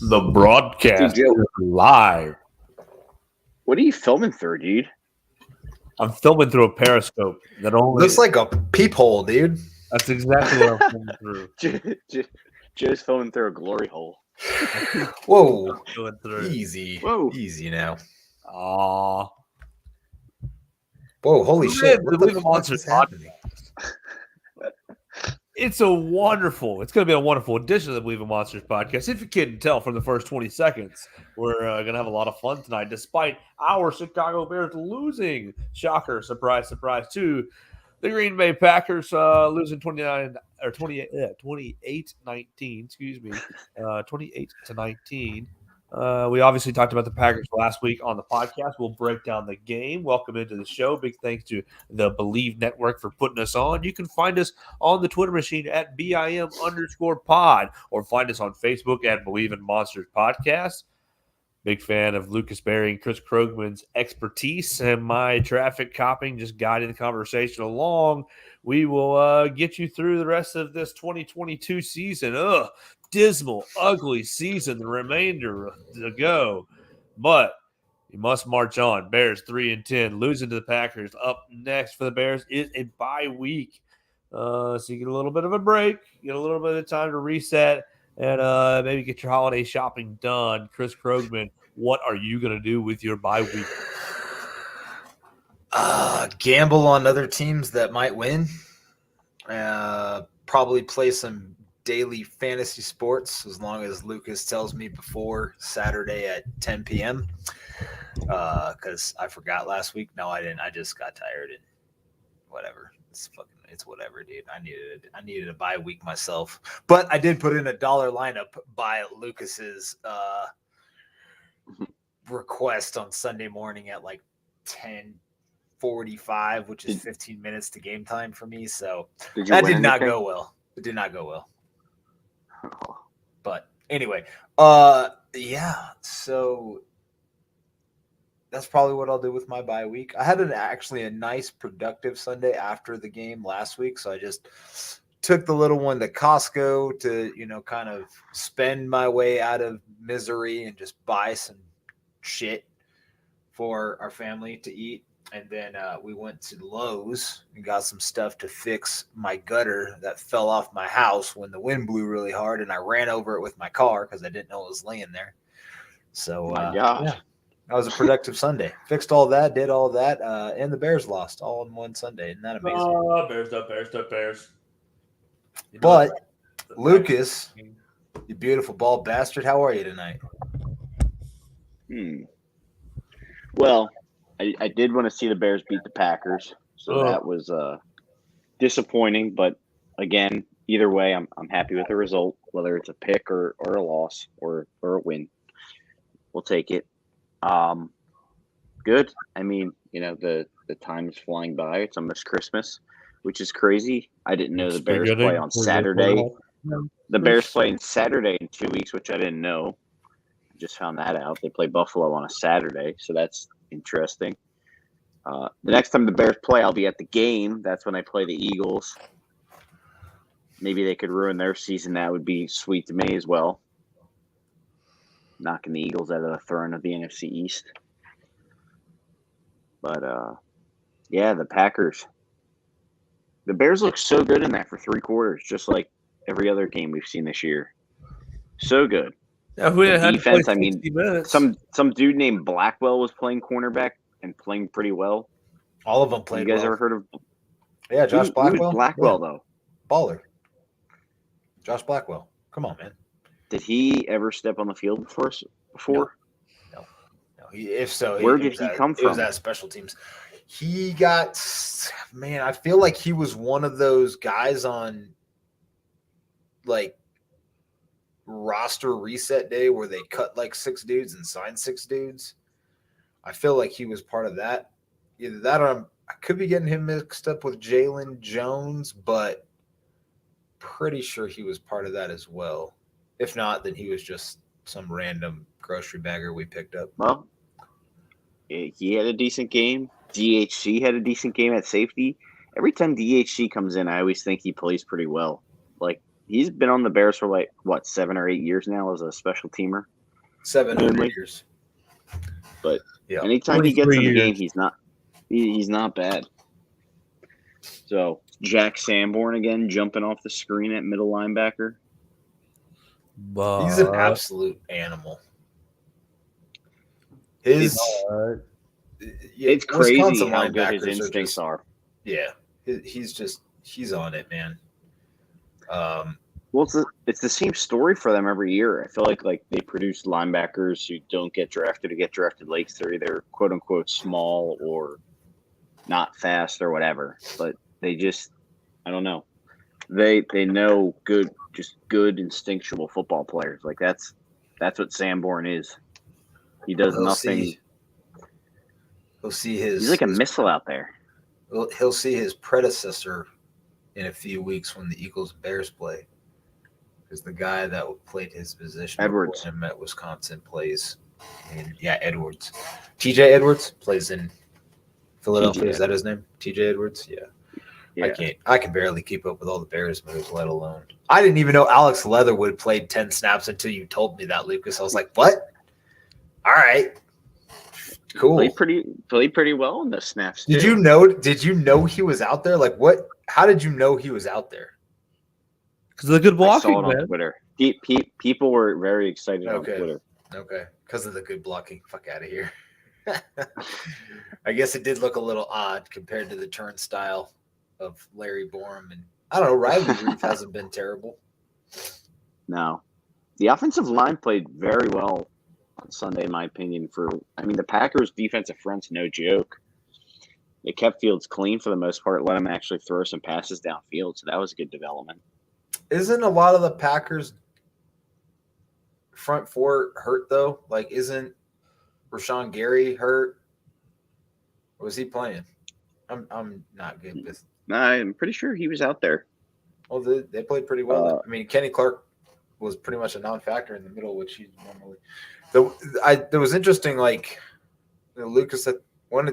The broadcast Dude, Joe, is live. what are you filming through, dude? I'm filming through a periscope that only Looks like a peephole, dude. that's exactly what I'm filming through. Joe's filming through a glory hole. Whoa. Going through. Easy. Whoa. Easy now. Aw. Whoa, holy Who shit. did What the the Leave 'em fuck Monsters is happening? It's going to be a wonderful edition of the Believe in Monsters podcast. If you couldn't tell from the first 20 seconds, we're going to have a lot of fun tonight, despite our Chicago Bears losing. Shocker, surprise, surprise, to the Green Bay Packers, losing 28-19, 28-19. We obviously talked about the Packers last week on the podcast. We'll break down the game. Welcome into the show. Big thanks to the Believe Network for putting us on. You can find us on the Twitter machine at BIM_pod or find us on Facebook at Believe in Monsters Podcast. Big fan of Lucas Berry and Chris Krogman's expertise and my traffic copying, just guiding the conversation along. We will get you through the rest of this 2022 season. Dismal, ugly season, the remainder to go. But you must march on. Bears 3-10, losing to the Packers. Up next for the Bears is a bye week. So you get a little bit of a break, get a little bit of time to reset, and maybe get your holiday shopping done. Chris Krogman, what are you going to do with your bye week? Gamble on other teams that might win. Probably play some daily fantasy sports as long as Lucas tells me before Saturday at 10 p.m. Because I forgot last week. No, I didn't. I just got tired and whatever. It's whatever, dude. I needed a bye week myself. But I did put in $1 lineup by Lucas's request on Sunday morning at like 10:45, which is 15 minutes to game time for me. So that did not go well. It did not go well. But anyway, yeah, so that's probably what I'll do with my bye week. I had actually a nice productive Sunday after the game last week, so I just took the little one to Costco to, kind of spend my way out of misery and just buy some shit for our family to eat. And then we went to Lowe's and got some stuff to fix my gutter that fell off my house when the wind blew really hard, and I ran over it with my car because I didn't know it was laying there. So, yeah, that was a productive Sunday. Fixed all that, did all that, and the Bears lost all in one Sunday. Isn't that amazing? Bears. But, Lucas, you beautiful bald bastard, how are you tonight? Well, I did want to see the Bears beat the Packers, so that was disappointing. But again, either way, I'm happy with the result, whether it's a pick or a loss or a win. We'll take it. Good. I mean, the time is flying by. It's almost Christmas, which is crazy. I didn't know the Bears play on Saturday. The Bears play on Saturday in 2 weeks, which I didn't know. I just found that out. They play Buffalo on a Saturday, so that's interesting. The next time the Bears play, I'll be at the game. That's when they play the Eagles. Maybe they could ruin their season. That would be sweet to me as well. Knocking the Eagles out of the throne of the NFC East. But, yeah, the Packers. The Bears look so good in that for 3 quarters, just like every other game we've seen this year. So good. Yeah, who had defense, I mean, some dude named Blackwell was playing cornerback and playing pretty well. All of them played well. You guys ever heard of? Yeah, Josh Blackwell. Blackwell, though. Baller. Josh Blackwell. Come on, man. Did he ever step on the field before? No. If so, where did he come from? It was at special teams. He got, man, I feel like he was one of those guys on, like, roster reset day where they cut like 6 dudes and signed 6 dudes. I feel like he was part of that. Either that or I could be getting him mixed up with Jalen Jones, but pretty sure he was part of that as well. If not, then he was just some random grocery bagger we picked up. Well, he had a decent game. DHC had a decent game at safety. Every time DHC comes in, I always think he plays pretty well. Like, he's been on the Bears for 7 or 8 years now as a special teamer. 7 years. But anytime he gets in the game, he's not bad. So Jack Sanborn again jumping off the screen at middle linebacker. He's an absolute animal. It's crazy how good his instincts are. Yeah, he's on it, man. Well, it's the same story for them every year. I feel like they produce linebackers who don't get drafted or get drafted late. They're either quote unquote small or not fast or whatever. But they just, I don't know. They know good instinctual football players. Like that's what Sanborn is. He does nothing. He'll see his. He's like a missile out there. He'll see his predecessor in a few weeks when the Eagles and Bears play. Because the guy that played his position Edwards him at Wisconsin plays Edwards. TJ Edwards plays in Philadelphia. Is that his name? TJ Edwards? Yeah. I can barely keep up with all the Bears moves, let alone. I didn't even know Alex Leatherwood played 10 snaps until you told me that, Lucas. I was like, what? All right. Cool. Played pretty well in the snaps. Did you know he was out there? Like what? How did you know he was out there? Because of the good blocking, I saw it on Twitter. People were very excited on Twitter. Okay. Because of the good blocking. Fuck out of here. I guess it did look a little odd compared to the turnstile of Larry Borom. And I don't know, Riley Reef hasn't been terrible. No. The offensive line played very well on Sunday, in my opinion. The Packers' defensive front's no joke. They kept Fields clean for the most part, let him actually throw some passes downfield. So that was a good development. Isn't a lot of the Packers front four hurt though? Like, isn't Rashawn Gary hurt? Or was he playing? I'm not good with. I'm pretty sure he was out there. Well, they played pretty well. Kenny Clark was pretty much a non-factor in the middle, which he's normally. There was interesting, Lucas said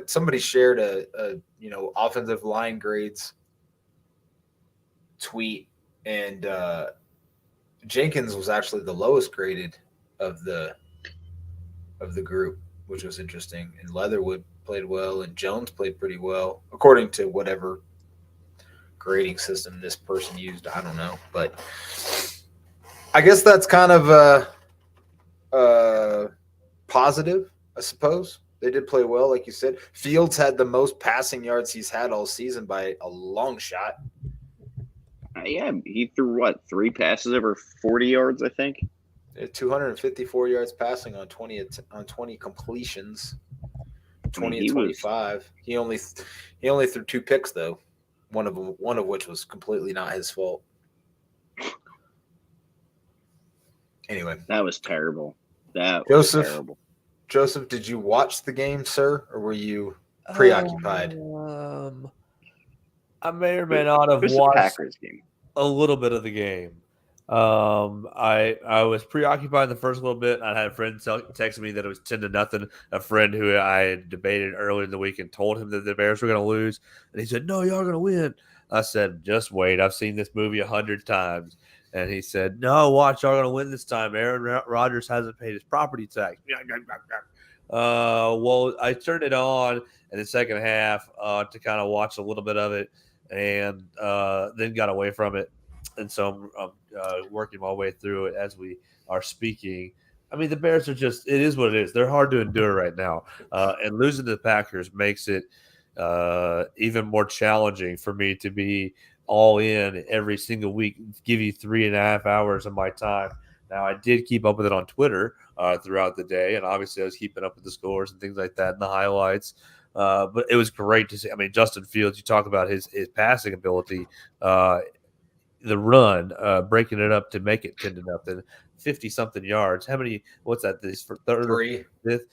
somebody shared a offensive line grades tweet. And Jenkins was actually the lowest graded of the group, which was interesting. And Leatherwood played well, and Jones played pretty well, according to whatever grading system this person used. I don't know, but I guess that's kind of positive, I suppose. They did play well, like you said. Fields had the most passing yards he's had all season by a long shot. He threw 3 passes over 40 yards, I think. 254 yards passing on 20 completions. 20 and 25. He only threw 2 picks though. One of which was completely not his fault. Anyway, that was terrible. Joseph, did you watch the game, sir, or were you preoccupied? I may or may not have watched a little bit of the game. I was preoccupied in the first little bit. I had a friend text me that it was 10-0. A friend who I had debated earlier in the week and told him that the Bears were going to lose, and he said, "No, y'all are going to win." I said, "Just wait. I've seen this movie 100 times." And he said, "No, watch. Y'all are going to win this time. Aaron Rodgers hasn't paid his property tax." Well, I turned it on in the second half to kind of watch a little bit of it, and then got away from it. And so I'm working my way through it as we are speaking. I mean, the Bears are just – it is what it is. They're hard to endure right now. And losing to the Packers makes it even more challenging for me to be all in every single week, give you 3.5 hours of my time. Now, I did keep up with it on Twitter throughout the day, and obviously I was keeping up with the scores and things like that and the highlights. But it was great to see. I mean, Justin Fields, you talk about his passing ability, the run, breaking it up to make it 10-0, 50-something yards. How many? What's that? This for third, fifth,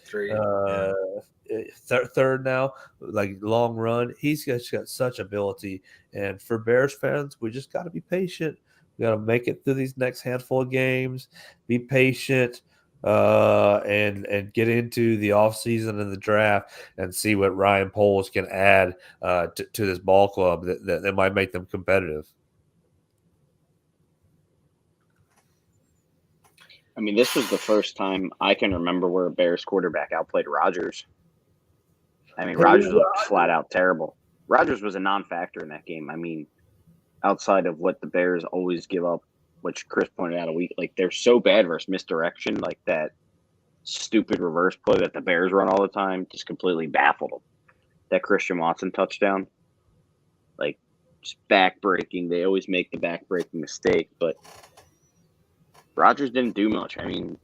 third now. Like long run. He's got such ability. And for Bears fans, we just got to be patient. We got to make it through these next handful of games. Be patient. And get into the offseason and the draft and see what Ryan Poles can add to this ball club that might make them competitive. I mean, this was the first time I can remember where a Bears quarterback outplayed Rodgers. I mean, Rodgers looked flat out terrible. Rodgers was a non-factor in that game. I mean, outside of what the Bears always give up, which Chris pointed out a week, like they're so bad versus misdirection, like that stupid reverse play that the Bears run all the time just completely baffled them. That Christian Watson touchdown, like just back-breaking. They always make the back-breaking mistake, but Rodgers didn't do much. I mean,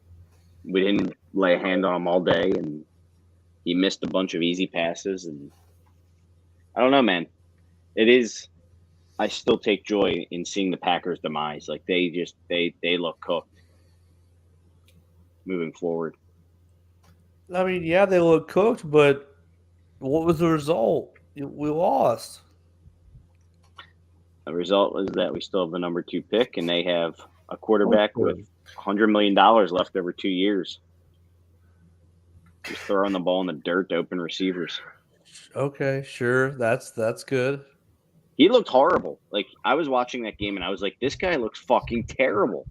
we didn't lay a hand on him all day, and he missed a bunch of easy passes. And I don't know, man. It is. I still take joy in seeing the Packers' demise. Like they look cooked moving forward. I mean, yeah, they look cooked, but what was the result? We lost. The result is that we still have the number 2 pick, and they have a quarterback with $100 million left over 2 years. Just throwing the ball in the dirt to open receivers. Okay, sure. That's good. He looked horrible. Like, I was watching that game, and I was like, this guy looks fucking terrible.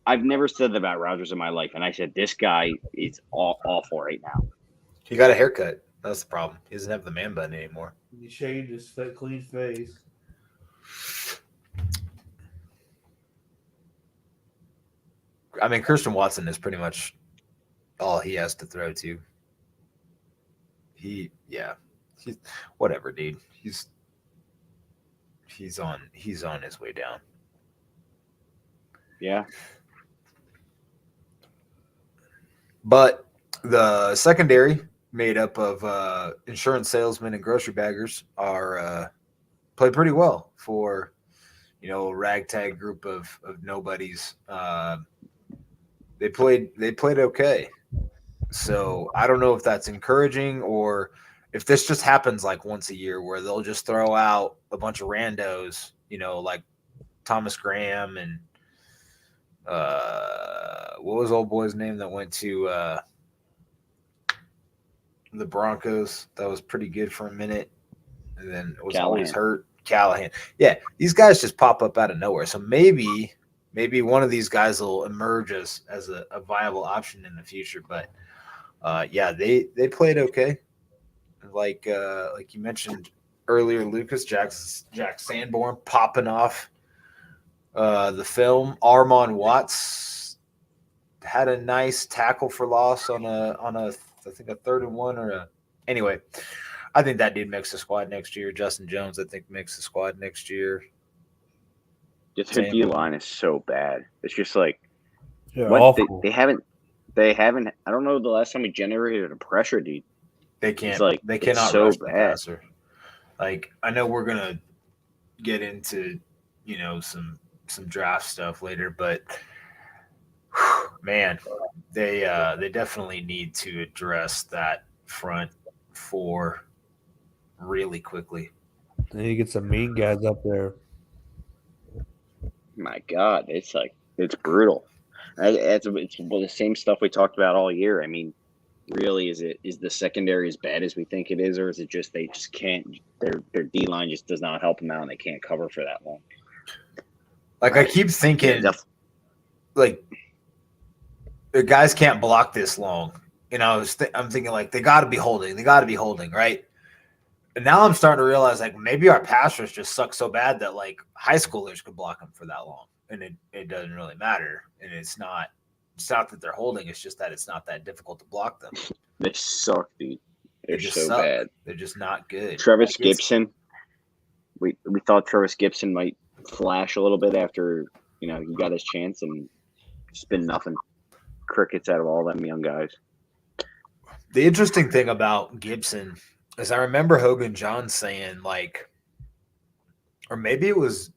I've never said that about Rodgers in my life, and I said, this guy is awful right now. He got a haircut. That's the problem. He doesn't have the man bun anymore. He shaved his clean face. I mean, Christian Watson is pretty much all he has to throw to. He's whatever, dude. He's on his way down. Yeah. But the secondary, made up of insurance salesmen and grocery baggers, are played pretty well for a ragtag group of nobodies. They played okay. So I don't know if that's encouraging or if this just happens like once a year where they'll just throw out a bunch of randos, like Thomas Graham and what was old boy's name that went to the Broncos? That was pretty good for a minute, and then it was always hurt. Callahan. Yeah, these guys just pop up out of nowhere. So maybe one of these guys will emerge as a viable option in the future. But yeah, they played okay. Like you mentioned earlier, Lucas, Jack Sanborn popping off the film. Armon Watts had a nice tackle for loss on a I think a 3rd and 1 anyway. I think that dude makes the squad next year. Justin Jones, I think, makes the squad next year. Just their D line is so bad. It's just like they haven't. I don't know the last time we generated a pressure, dude. They can't. Like, they cannot rush the passer. Like, I know we're gonna get into some draft stuff later, but man, they definitely need to address that front four really quickly. They need to get some mean guys up there. My God, it's brutal. It's the same stuff we talked about all year. I mean, really, is the secondary as bad as we think it is, or is it just they just can't? Their D line just does not help them out, and they can't cover for that long. Like, I keep thinking, like, the guys can't block this long. I'm thinking, like, they got to be holding, right? And now I'm starting to realize, like, maybe our passers just suck so bad that, like, high schoolers could block them for that long, and it doesn't really matter. And it's not that they're holding; it's just that it's not that difficult to block them. They suck, dude. They're just so bad. They're just not good. Travis Gibson. We thought Travis Gibson might flash a little bit after he got his chance, and it's been nothing. Crickets out of all them young guys. The interesting thing about Gibson is I remember Hogan John saying, like, or maybe it was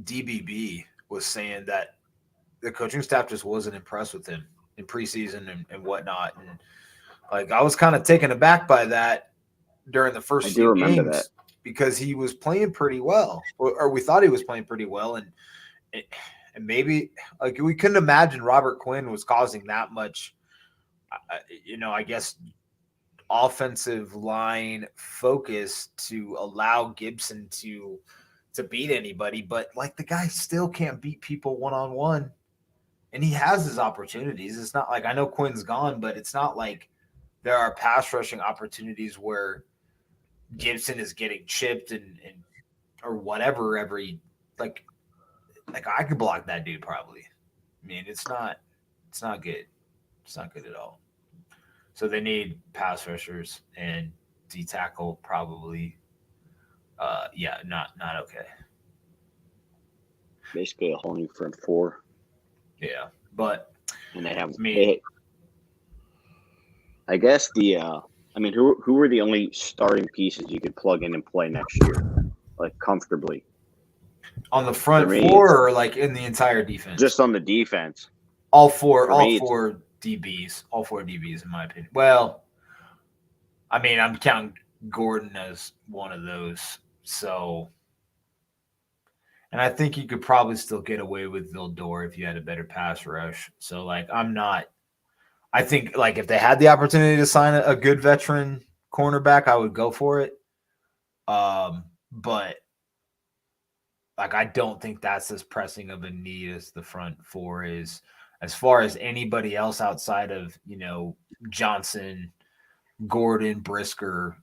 DBB was saying that the coaching staff just wasn't impressed with him in preseason and whatnot. And, like, I was kind of taken aback by that during the first few games because he was playing pretty well, or we thought he was playing pretty well. And maybe, like, we couldn't imagine Robert Quinn was causing that much, I guess, offensive line focus to allow Gibson to beat anybody. But, like, the guy still can't beat people one-on-one. And he has his opportunities. It's not like I know Quinn's gone, but it's not like there are pass rushing opportunities where Gibson is getting chipped and or whatever every like I could block that dude probably. I mean, it's not good. It's not good at all. So they need pass rushers and D tackle probably. Not okay. Basically a whole new front four. Yeah, but and they have I guess who are the only starting pieces you could plug in and play next year, like comfortably? On the front four, or like in the entire defense? Just on the defense. All four DBs. All four DBs, in my opinion. Well, I mean, I'm counting Gordon as one of those. So, and I think you could probably still get away with Vildor if you had a better pass rush. So, like, I think, like, if they had the opportunity to sign a good veteran cornerback, I would go for it. But like, I don't think that's as pressing of a need as the front four is. As far as anybody else outside of, Johnson, Gordon, Brisker,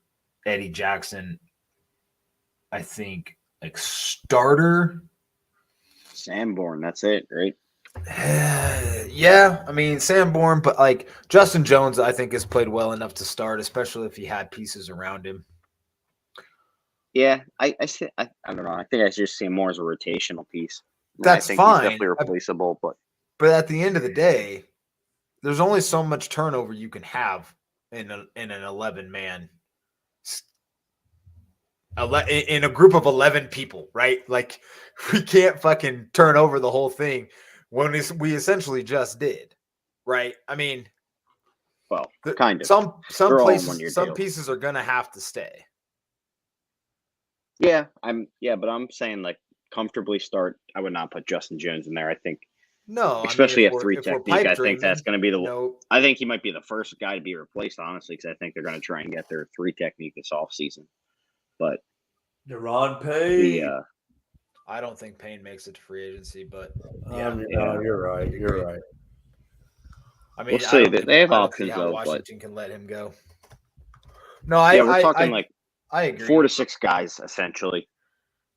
Eddie Jackson, I think, like, starter. Sanborn, that's it, right? Yeah, I mean, Sanborn, but, like, Justin Jones, I think, has played well enough to start, especially if he had pieces around him. Yeah, I don't know. I think I just see him more as a rotational piece. That's fine. He's definitely replaceable, but at the end of the day, there's only so much turnover you can have in an 11-man in a group of 11 people, right? Like, we can't fucking turn over the whole thing when we essentially just did, right? I mean, well, kind of. Some pieces are gonna have to stay. Yeah, but I'm saying, like, comfortably start. I would not put Justin Jones in there. I think especially a 3 technique. I think that's going to be I think he might be the first guy to be replaced, honestly, because I think they're going to try and get their 3 technique this offseason. But Deron Payne. I don't think Payne makes it to free agency, but you're right. You're right. I mean, we'll see. They have options though. Washington can let him go. No, we're talking like I agree. 4 to 6 guys essentially.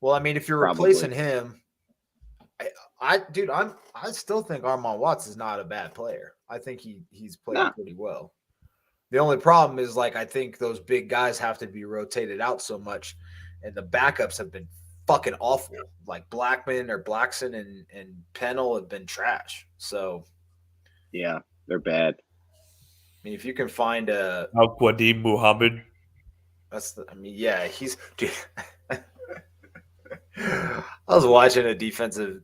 Well, I mean, if you're replacing him, I still think Armand Watts is not a bad player. I think he's played pretty well. The only problem is, like, I think those big guys have to be rotated out so much, and the backups have been fucking awful. Like Blackson and Pennell have been trash. So, yeah, they're bad. I mean, if you can find Al-Quadim Muhammad. He's. Dude, I was watching a defensive.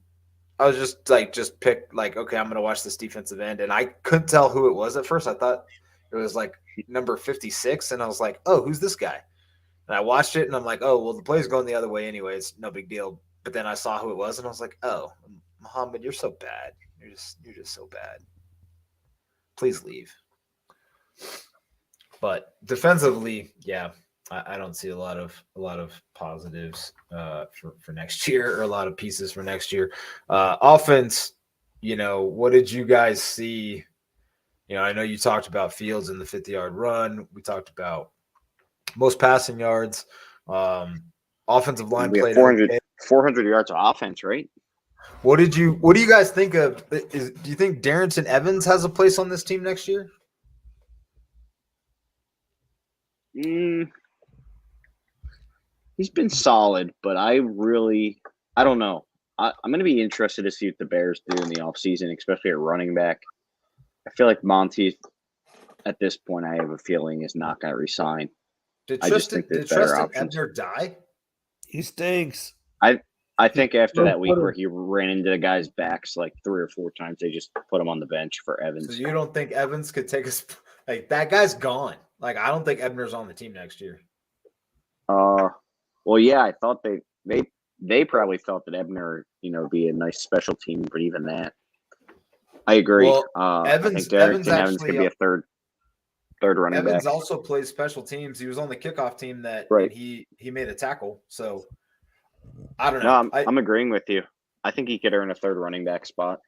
I was just picked, like, okay, I'm gonna watch this defensive end, and I couldn't tell who it was at first. I thought it was like number 56, and I was like, oh, who's this guy? And I watched it, and I'm like, oh, well, the play's going the other way anyway. It's no big deal. But then I saw who it was, and I was like, oh, Muhammad, you're so bad. You're just so bad. Please leave. But defensively, yeah, I don't see a lot of positives for next year, or a lot of pieces for next year. Offense, what did you guys see? I know you talked about Fields in the 50-yard run. We talked about most passing yards. Offensive line played 400 yards of offense, right? What do you guys think of? Do you think Darrynton Evans has a place on this team next year? He's been solid, but I don't know. I'm going to be interested to see what the Bears do in the offseason, especially at running back. I feel like Monty, at this point, I have a feeling, is not going to resign. Did Tristan Ebner die? He stinks. I think after that week where he ran into the guy's backs like 3 or 4 times, they just put him on the bench for Evans. So you don't think Evans could take us? Like, that guy's gone. Like, I don't think Ebner's on the team next year. Well, yeah, I thought they probably felt that Ebner, be a nice special team, but even that, I agree. Well, Evans could be a third running back. Evans also plays special teams. He was on the kickoff team and he made a tackle. So I don't know. No, I'm agreeing with you. I think he could earn a third running back spot.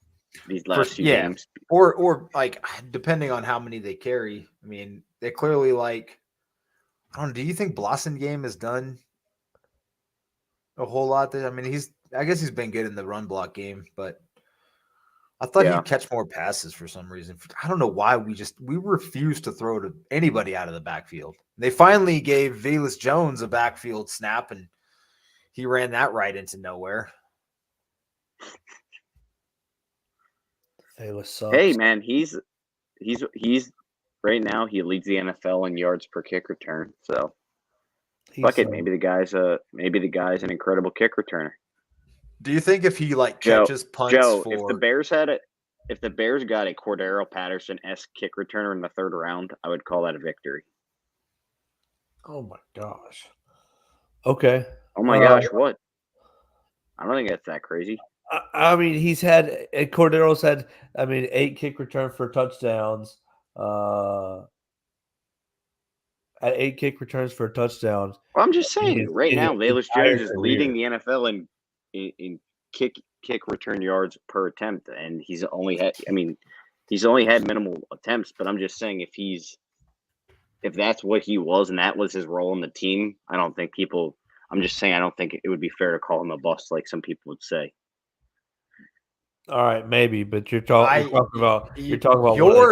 these last few games. Or like depending on how many they carry. I mean, they clearly like. I don't know. Do you think Blossomgame has done a whole lot? I mean, I guess he's been good in the run block game, but I thought he'd catch more passes for some reason. I don't know why we refuse to throw to anybody out of the backfield. They finally gave Velus Jones a backfield snap, and he ran that right into nowhere. Velus sucks. Hey man, he's right now he leads the NFL in yards per kick return. So fuck it, maybe the guy's an incredible kick returner. Do you think if he like catches punts if the Bears got a Cordero Patterson-esque kick returner in the third round, I would call that a victory. Oh my gosh. Okay. Oh my gosh, what? I don't think that's that crazy. I mean, Cordero's had 8 kick return for touchdowns. At 8 kick returns for touchdowns. Well, I'm just saying, right now, Velus Jones is leading the NFL in kick return yards per attempt, and he's only had minimal attempts. But I'm just saying, if that's what he was and that was his role in the team, I don't think it would be fair to call him a bust like some people would say. All right, maybe, but you're talking about you're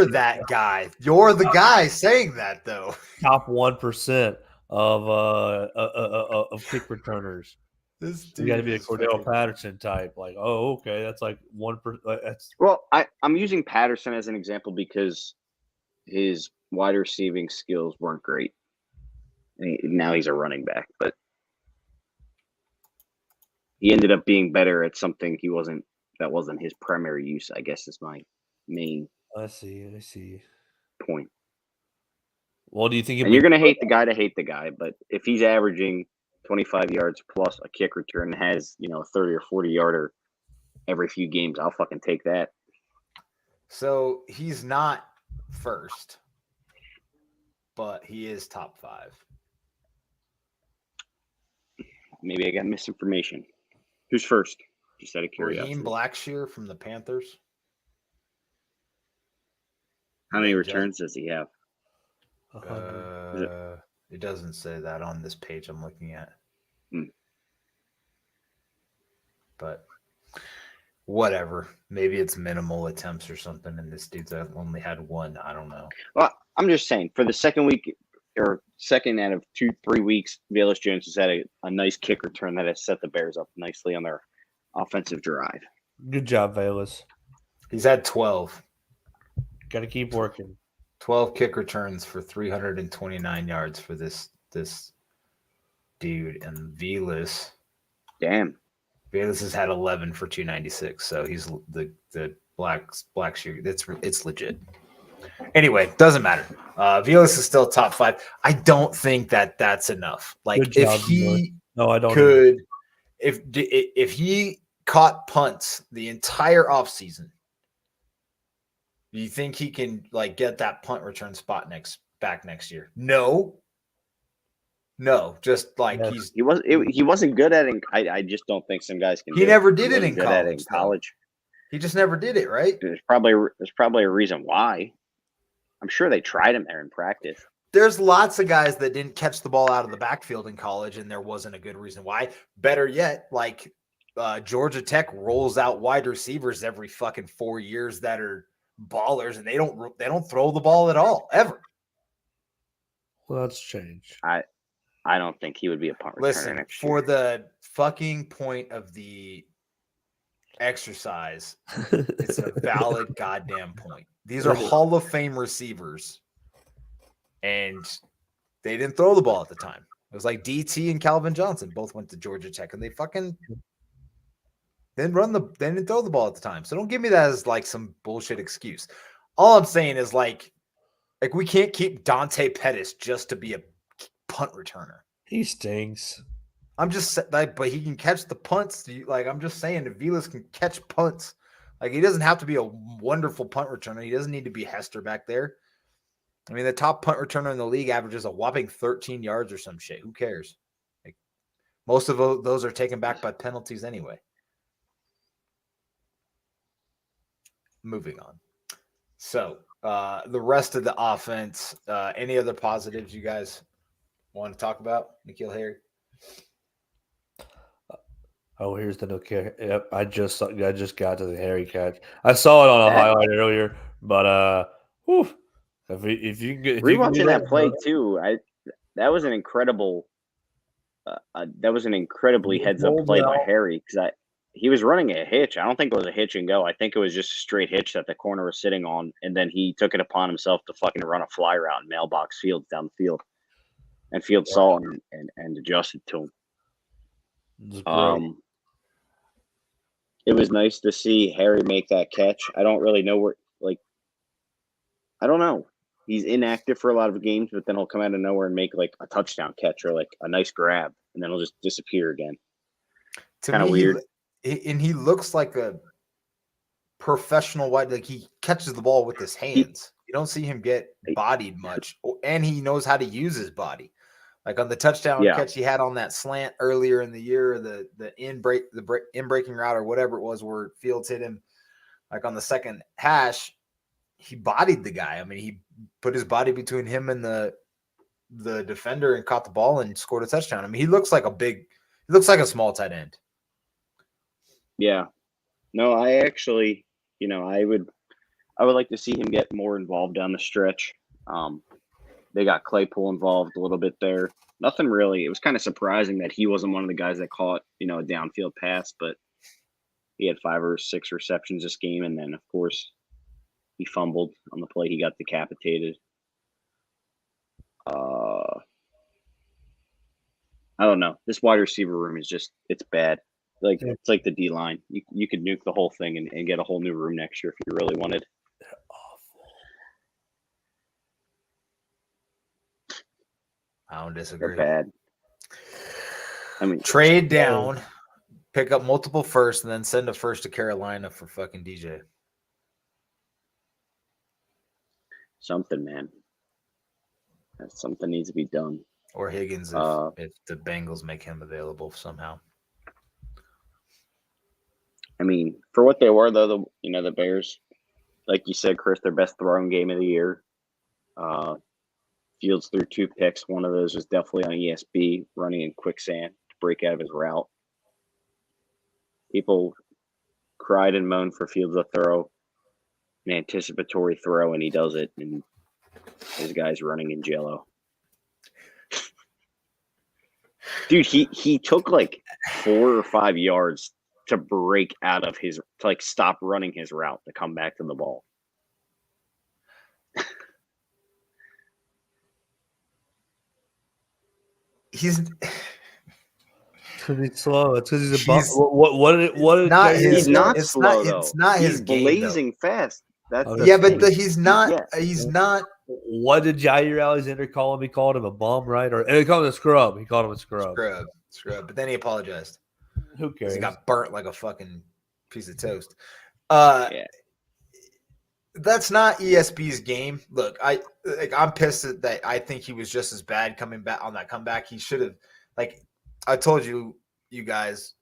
that guy. You're the guy saying that though. Top 1% of kick returners. You got to be a Cordell Patterson type. Like, oh, okay, that's like 1%. Well, I'm using Patterson as an example because his wide receiving skills weren't great. Now he's a running back, but he ended up being better at something that wasn't his primary use, I guess, is my main. I see. Point. Well, do you think? And you're going to hate the guy, but if he's averaging 25 yards plus a kick return and has, a 30 or 40 yarder every few games, I'll fucking take that. So he's not first, but he is top 5. Maybe I got misinformation. Who's first? Just out of curiosity. Raheem Blackshear from the Panthers. How many returns does he have? It doesn't say that on this page I'm looking at. But whatever. Maybe it's minimal attempts or something, and this dude's only had 1. I don't know. Well, I'm just saying, for the second week or second out of 2-3 weeks, Velus Jones has had a nice kick return that has set the Bears up nicely on their offensive drive. Good job, Velus. He's had 12. Got to keep working. 12 kick returns for 329 yards for this dude, and Velus. Damn. Velus has had 11 for 296, so he's the Blackshear. It's legit. Anyway, doesn't matter. Velus is still top 5. I don't think that's enough. Like if he no, I don't could, if he caught punts the entire offseason, do you think he can like get that punt return spot back next year? No, just like he wasn't good at it. I just don't think some guys can. He never did it in college. He just never did it, right? There's probably a reason why. I'm sure they tried him there in practice. There's lots of guys that didn't catch the ball out of the backfield in college, and there wasn't a good reason why. Better yet, like Georgia Tech rolls out wide receivers every fucking 4 years that are ballers, and they don't throw the ball at all ever. Well, that's changed. I don't think he would be a punt returner next year. For the fucking point of the exercise, it's a valid goddamn point. These are Hall of Fame receivers, and they didn't throw the ball at the time. It was like DT and Calvin Johnson both went to Georgia Tech, and they fucking they didn't throw the ball at the time. So don't give me that as like some bullshit excuse. All I'm saying is like we can't keep Dante Pettis just to be a punt returner. He stinks. I'm just like, but he can catch the punts. Like I'm just saying, if Velus can catch punts, like he doesn't have to be a wonderful punt returner. He doesn't need to be Hester back there. I mean, the top punt returner in the league averages a whopping 13 yards or some shit. Who cares? Like most of those are taken back by penalties anyway. moving on. So the rest of the offense, any other positives you guys want to talk about? N'Keal Harry. Oh, here's the N'Keal. Yep, I just got to the Harry catch. I saw it on a highlight earlier, but whew, if you can get rewatching that play too, that was an incredible. That was an incredibly heads up play by Harry because he was running a hitch. I don't think it was a hitch and go. I think it was just a straight hitch that the corner was sitting on, and then he took it upon himself to fucking run a fly route and mailbox Fields down the field, and Fields saw him and adjusted to him. It was nice to see Harry make that catch. I don't really know where, I don't know. He's inactive for a lot of games, but then he'll come out of nowhere and make like a touchdown catch or like a nice grab, and then he'll just disappear again. Kind of weird. And he looks like a professional wide. Like he catches the ball with his hands. You don't see him get bodied much, and he knows how to use his body. Like on the touchdown catch he had on that slant earlier in the year, the in breaking route or whatever it was, where Fields hit him, like on the second hash, he bodied the guy. I mean, he put his body between him and the defender and caught the ball and scored a touchdown. I mean, he looks like a small tight end. Yeah. No, I actually, I would like to see him get more involved down the stretch. They got Claypool involved a little bit there. Nothing really. It was kind of surprising that he wasn't one of the guys that caught, a downfield pass, but he had 5 or 6 receptions this game. And then, of course, he fumbled on the play. He got decapitated. I don't know. This wide receiver room is it's bad. It's like the D line. You could nuke the whole thing and get a whole new room next year if you really wanted. They're awful. I don't disagree. They're bad. I mean, trade down, pick up multiple firsts, and then send a first to Carolina for fucking DJ. Something, man. Something needs to be done. Or Higgins if the Bengals make him available somehow. I mean, for what they were, though, the Bears, like you said, Chris, their best throwing game of the year. Fields threw 2 picks. One of those was definitely on ESB, running in quicksand to break out of his route. People cried and moaned for Fields to throw an anticipatory throw, and he does it, and his guy's running in jello. Dude, he took like 4 or 5 yards to break out of to stop running his route to come back to the ball. He's because he's slow. It's because he's a bum. What? He's not slow though. It's not his game, blazing fast. That's but he's not. Yeah. He's not. What did Jair Alexander call him? He called him a bum, right? Or he called him a scrub. He called him a scrub. Scrub. But then he apologized. Who cares? He got burnt like a fucking piece of toast. That's not ESB's game. Look, I'm pissed that I think he was just as bad coming back on that comeback. He should have, I told you guys,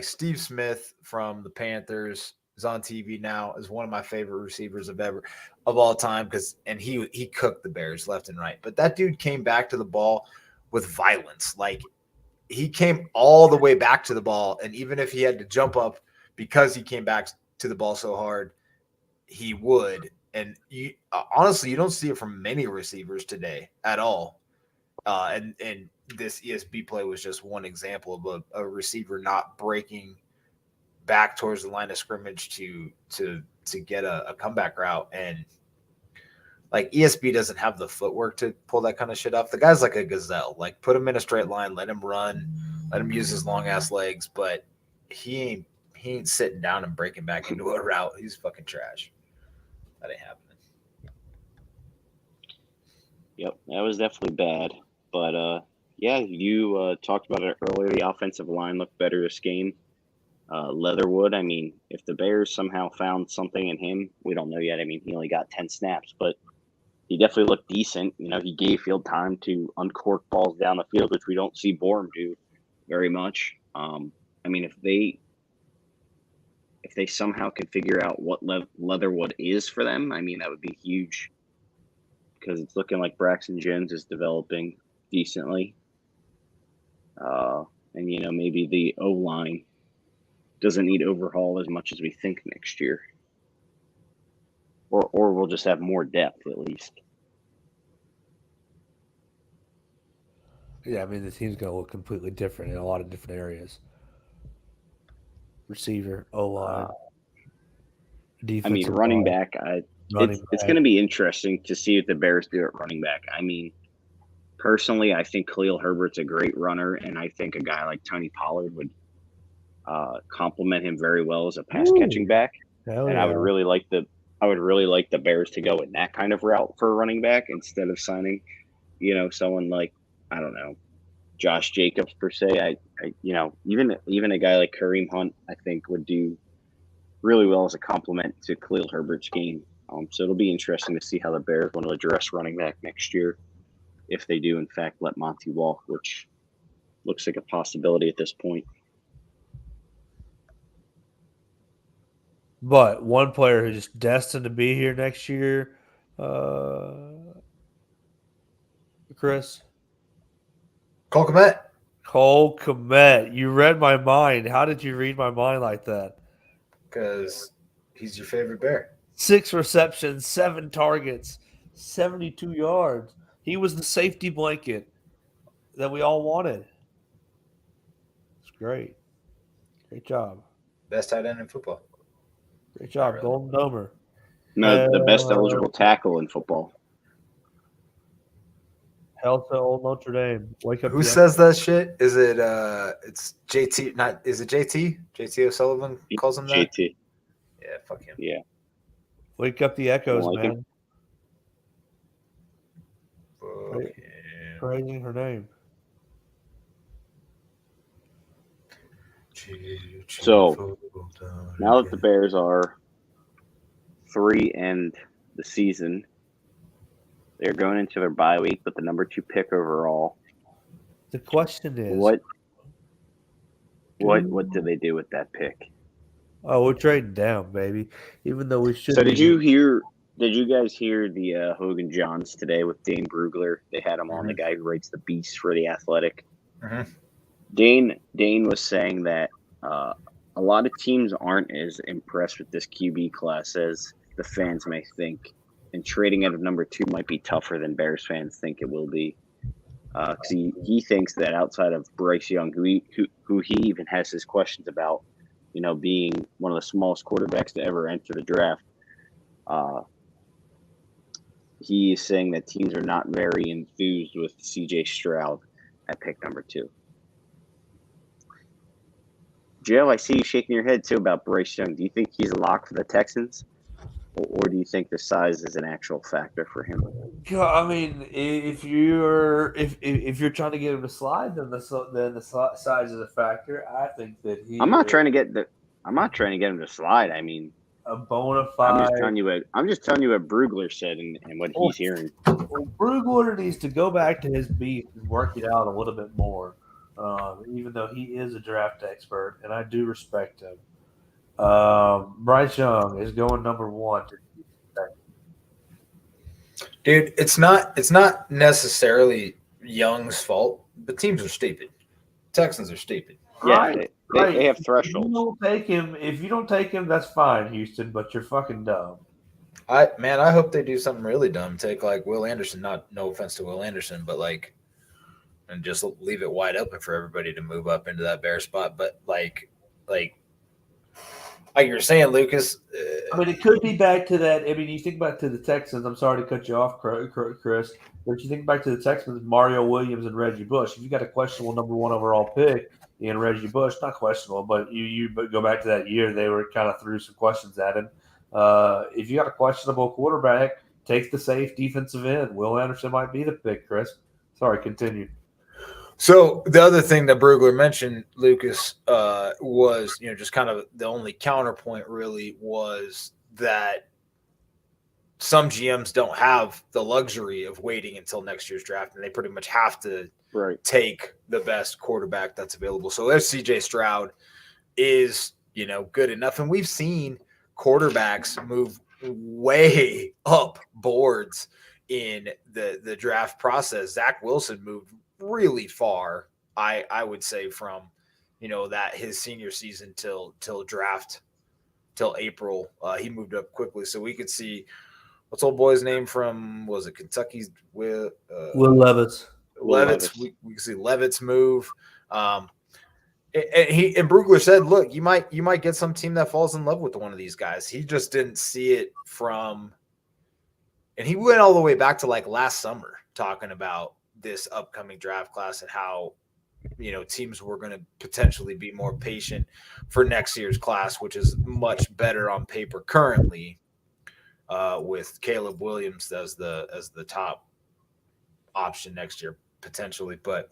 Steve Smith from the Panthers is on TV now as one of my favorite receivers of all time and he cooked the Bears left and right. But that dude came back to the ball with violence. He came all the way back to the ball, and even if he had to jump up because he came back to the ball so hard, he would. And honestly, you don't see it from many receivers today at all. And this ESB play was just one example of a receiver not breaking back towards the line of scrimmage to get a comeback route. And ESB doesn't have the footwork to pull that kind of shit off. The guy's like a gazelle. Put him in a straight line, let him run, let him use his long ass legs, but he ain't sitting down and breaking back into a route. He's fucking trash. That ain't happening. Yep, that was definitely bad. But you talked about it earlier. The offensive line looked better this game. Leatherwood, I mean, if the Bears somehow found something in him, we don't know yet. I mean, he only got 10 snaps, but he definitely looked decent. He gave Field time to uncork balls down the field, which we don't see Bourne do very much. I mean, if if they somehow can figure out what Leatherwood is for them, I mean, that would be huge because it's looking like Braxton Jones is developing decently. And, you know, maybe the O-line doesn't need overhaul as much as we think next year. Or we'll just have more depth at least. Yeah, I mean, the team's going to look completely different in a lot of different areas. Receiver, O-line, defensive I mean, running line, back, it's going to be interesting to see what the Bears do at running back. I mean, personally, I think Khalil Herbert's a great runner, and I think a guy like Tony Pollard would complement him very well as a pass catching back. And I would really like the Bears to go in that kind of route for a running back instead of signing, you know, someone like, I don't know, Josh Jacobs per se. I you know, even a guy like Kareem Hunt, I think would do really well as a complement to Khalil Herbert's game. So it'll be interesting to see how the Bears want to address running back next year, if they do in fact let Monty walk, which looks like a possibility at this point. But one player who's just destined to be here next year, Chris? Cole Kmet. You read my mind. How did you read my mind like that? Because he's your favorite Bear. 6 receptions, 7 targets, 72 yards. He was the safety blanket that we all wanted. It's great. Great job. Best tight end in football. Great job, really. Golden Domer. No, the best eligible tackle in football. Hell to old Notre Dame. Wake up. Who says that shit? Is it it's JT? Not is it JT? JT O'Sullivan calls him that. JT. Yeah, fuck him. Yeah. Wake up the echoes, like man. Praising her name. So now that the Bears are 3-0 the season, they're going into their bye week with the number 2 pick overall. The question is, what do they do with that pick? Oh, we're trading down, baby. Even though we should. So did you guys hear the Hogan Johns today with Dane Brugler? They had him on, the guy who writes the Beast for The Athletic. Mm-hmm. Dane was saying that a lot of teams aren't as impressed with this QB class as the fans may think, and trading out of number 2 might be tougher than Bears fans think it will be. Because he thinks that outside of Bryce Young, who he even has his questions about, you know, being one of the smallest quarterbacks to ever enter the draft, he is saying that teams are not very enthused with C.J. Stroud at pick number 2. Joe, I see you shaking your head too about Bryce Young. Do you think he's a lock for the Texans, or do you think the size is an actual factor for him? I mean, if you're trying to get him to slide, then the size is a factor. I think that I'm not trying to get him to slide. I mean, a bona fide. I'm just telling you what Brugler said and what he's hearing. Well, Brugler needs to go back to his beat and work it out a little bit more. Even though he is a draft expert, and I do respect him. Bryce Young is going number 1. Dude, it's not necessarily Young's fault. The teams are stupid. Texans are stupid. Yeah, they have thresholds. If you don't take him, that's fine, Houston, but you're fucking dumb. I hope they do something really dumb. Take like Will Anderson, no offense to Will Anderson, but like, and just leave it wide open for everybody to move up into that Bear spot. But like you're saying, Lucas. I mean, it could be back to that. I mean, you think back to the Texans. I'm sorry to cut you off, Chris. But you think back to the Texans, Mario Williams and Reggie Bush. If you got a questionable number 1 overall pick in Reggie Bush, not questionable, but you go back to that year, they were kind of threw some questions at him. If you got a questionable quarterback, take the safe defensive end. Will Anderson might be the pick, Chris. Sorry, continue. So the other thing that Brugler mentioned, Lucas, was, you know, just kind of the only counterpoint really was that some GMs don't have the luxury of waiting until next year's draft, and they pretty much have to take the best quarterback that's available. So if CJ Stroud is, good enough. And we've seen quarterbacks move way up boards in the draft process. Zach Wilson moved really far, I would say, from that his senior season till draft till April. He moved up quickly, so we could see what's old boy's name from, was it Kentucky's Will Levis. We can see Levis move. And Brugler said, look, you might get some team that falls in love with one of these guys. He just didn't see it from, and he went all the way back to like last summer talking about this upcoming draft class and how teams were going to potentially be more patient for next year's class, which is much better on paper currently, with Caleb Williams as the top option next year potentially. But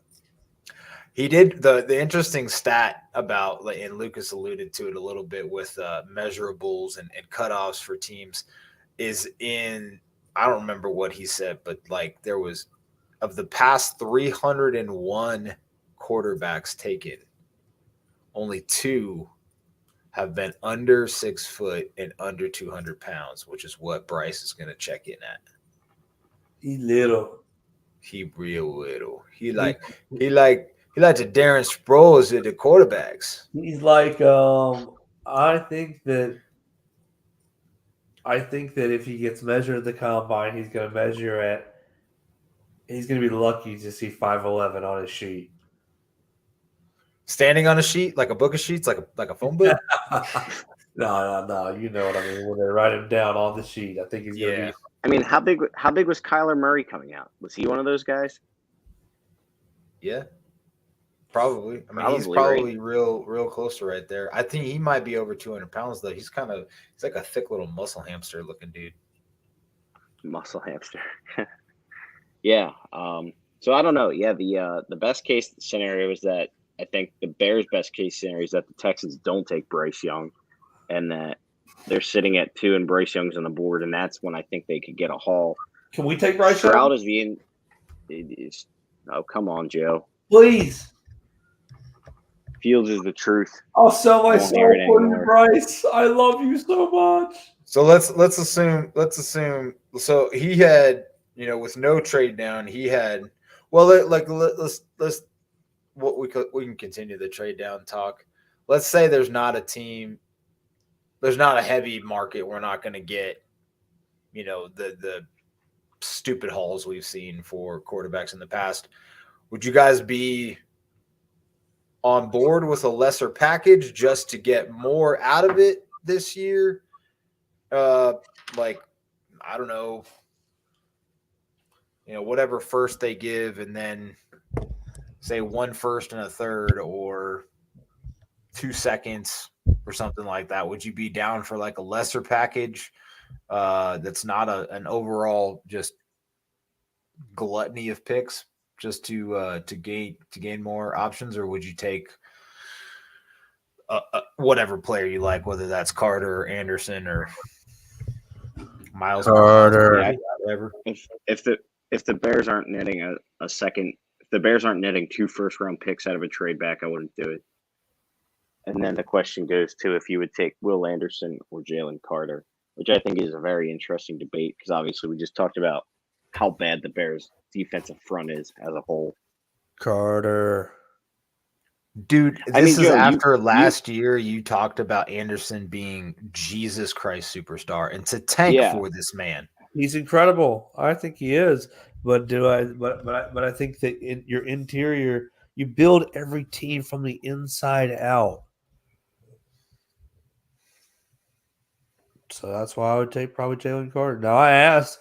he did the interesting stat about, and Lucas alluded to it a little bit with measurables and cutoffs for teams, is in, I don't remember what he said, but like there was, of the past 301 quarterbacks taken, only 2 have been under 6 foot and under 200 pounds, which is what Bryce is going to check in at. He little. He real little. He like the Darren Sproles of the quarterbacks. He's like, I think that if he gets measured at the combine, he's going to be lucky to see 5'11" on his sheet. Standing on a sheet, like a book of sheets, like a phone book? No. You know what I mean. When they write him down on the sheet, I think he's going to be. I mean, how big was Kyler Murray coming out? Was he one of those guys? Yeah, probably. I mean, he's probably right? real close to right there. I think he might be over 200 pounds though. He's like a thick little muscle hamster looking dude. Muscle hamster. Yeah. So I don't know. Yeah. The best case scenario is that I think the Bears' best case scenario is that the Texans don't take Bryce Young, and that they're sitting at 2 and Bryce Young's on the board, and that's when I think they could get a haul. Can we take Bryce Stroud Young? Oh, come on, Joe. Please. Fields is the truth. I'll sell my soul for you, Bryce. I love you so much. So let's assume. So he had, with no trade down, he had. Well, let's we can continue the trade down talk. Let's say there's not a team. There's not a heavy market. We're not going to get, the stupid hauls we've seen for quarterbacks in the past. Would you guys be on board with a lesser package just to get more out of it this year? Like, I don't know, whatever first they give, and then say 1 first and a third, or 2 seconds or something like that. Would you be down for like a lesser package that's not an overall just gluttony of picks, just to gain more options? Or would you take whatever player you like, whether that's Carter or Anderson or Miles Carter? Whatever. If the Bears aren't netting a second, if the Bears aren't netting 2 first-round picks out of a trade back, I wouldn't do it. And then the question goes to if you would take Will Anderson or Jalen Carter, which I think is a very interesting debate, because obviously we just talked about how bad the Bears' defensive front is as a whole. Carter. Dude, this is after last year you talked about Anderson being Jesus Christ superstar, and to tank for this man. He's incredible. I think he is. But I think that in your interior, you build every team from the inside out. So that's why I would take probably Jalen Carter. Now I asked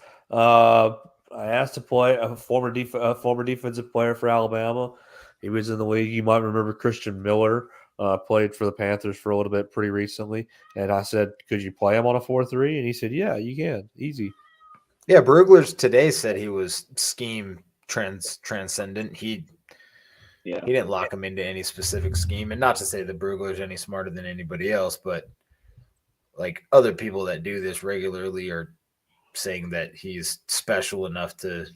to play a former defensive player for Alabama. He was in the league. You might remember Christian Miller played for the Panthers for a little bit pretty recently. And I said, could you play him on a 4-3? And he said, yeah, you can. Easy. Yeah, Brugler today said he was scheme transcendent. He didn't lock him into any specific scheme. And not to say that Brugler's any smarter than anybody else, but like other people that do this regularly are saying that he's special enough to,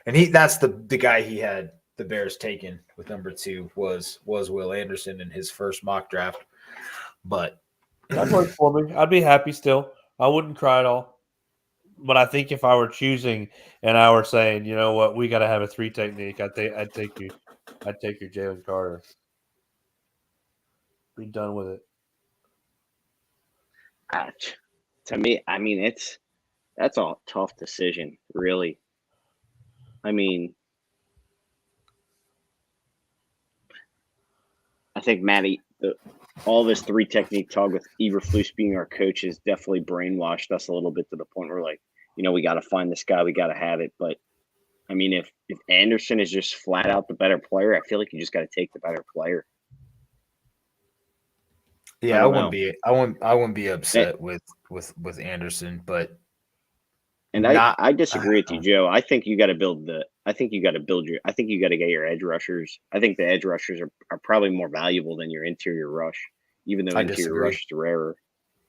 and that's the guy he had the Bears taken with number 2 was Will Anderson in his first mock draft. But that works for me. I'd be happy still. I wouldn't cry at all. But I think if I were choosing and I were saying, you know what, we got to have a 3 technique, I'd take you Jalen Carter. Be done with it. To me, I mean, that's a tough decision, really. I mean, I think Matty, all this 3 technique talk with Eberflus being our coach has definitely brainwashed us a little bit to the point where, like, we got to find this guy, we got to have it. But I mean, if Anderson is just flat out the better player, I feel like you just got to take the better player. Yeah, I wouldn't be upset with Anderson, but I disagree with you, Joe. I think you got to build I think you got to get your edge rushers. I think the edge rushers are probably more valuable than your interior rush, even though interior rush is rarer.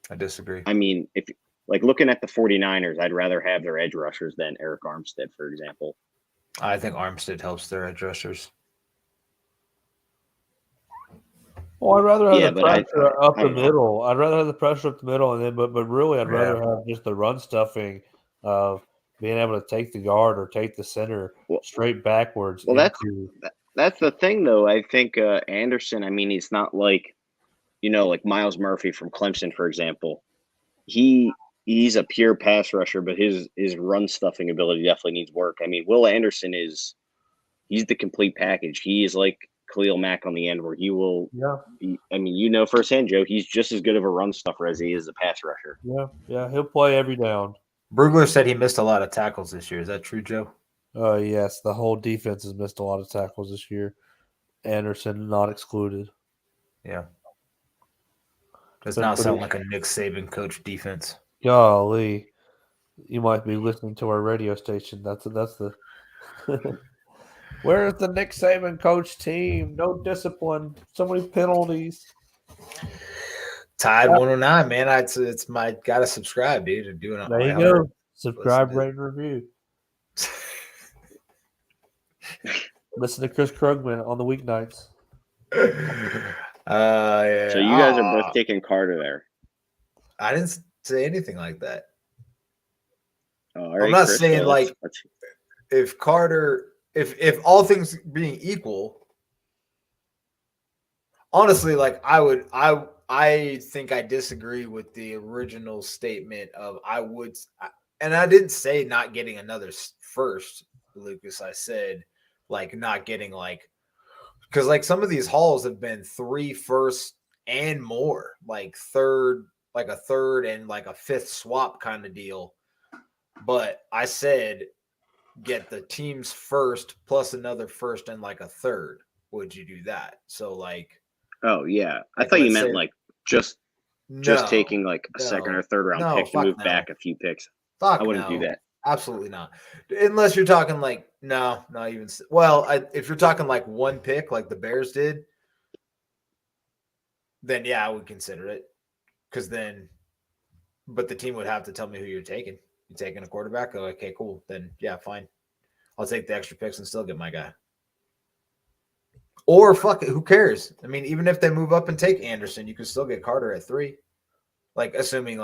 I disagree. I mean, if like looking at the 49ers, I'd rather have their edge rushers than Eric Armstead, for example. I think Armstead helps their edge rushers. Well, I'd rather have the pressure up the middle. I'd rather have the pressure up the middle, and then, but really, I'd rather have just the run stuffing of being able to take the guard or take the center straight backwards. Well, that's the thing, though. I think Anderson. I mean, he's not like, like Miles Murphy from Clemson, for example. He's a pure pass rusher, but his run stuffing ability definitely needs work. I mean, Will Anderson he's the complete package. He is like Khalil Mack on the end, where he will. Yeah. I mean, firsthand, Joe. He's just as good of a run stuffer as he is a pass rusher. Yeah, he'll play every down. Brugler said he missed a lot of tackles this year. Is that true, Joe? Yes, the whole defense has missed a lot of tackles this year. Anderson not excluded. Yeah. Does not sound like a Nick Saban coach defense. Golly, you might be listening to our radio station. That's the. Where's the Nick Saban coach team? No discipline. So many penalties. Tide 109, man. It's my gotta subscribe, dude. Doing it. There you go. Subscribe, rate, and review. Listen to Chris Krugman on the weeknights. Yeah. So you guys are both taking Carter there. I didn't say anything like that. All right, I'm not saying like if Carter, if all things being equal, honestly, like I think I disagree with the original statement of and I didn't say not getting another first, Lucas. I said like not getting because like some of these hauls have been 3 firsts and more, like a third and like a 5th swap kind of deal. But I said get the team's first plus another first and like a third. Would you do that? So like, oh yeah, I thought you meant like just taking like a second or third round pick to move back a few picks. I wouldn't do that. Absolutely not. Unless you're talking like not even. Well, if you're talking like 1 pick, like the Bears did, then yeah, I would consider it. Because then, but the team would have to tell me who you're taking. You taking a quarterback? Oh, okay, cool. Then yeah, fine. I'll take the extra picks and still get my guy. Or fuck it, who cares? I mean, even if they move up and take Anderson, you can still get Carter at 3. Like assuming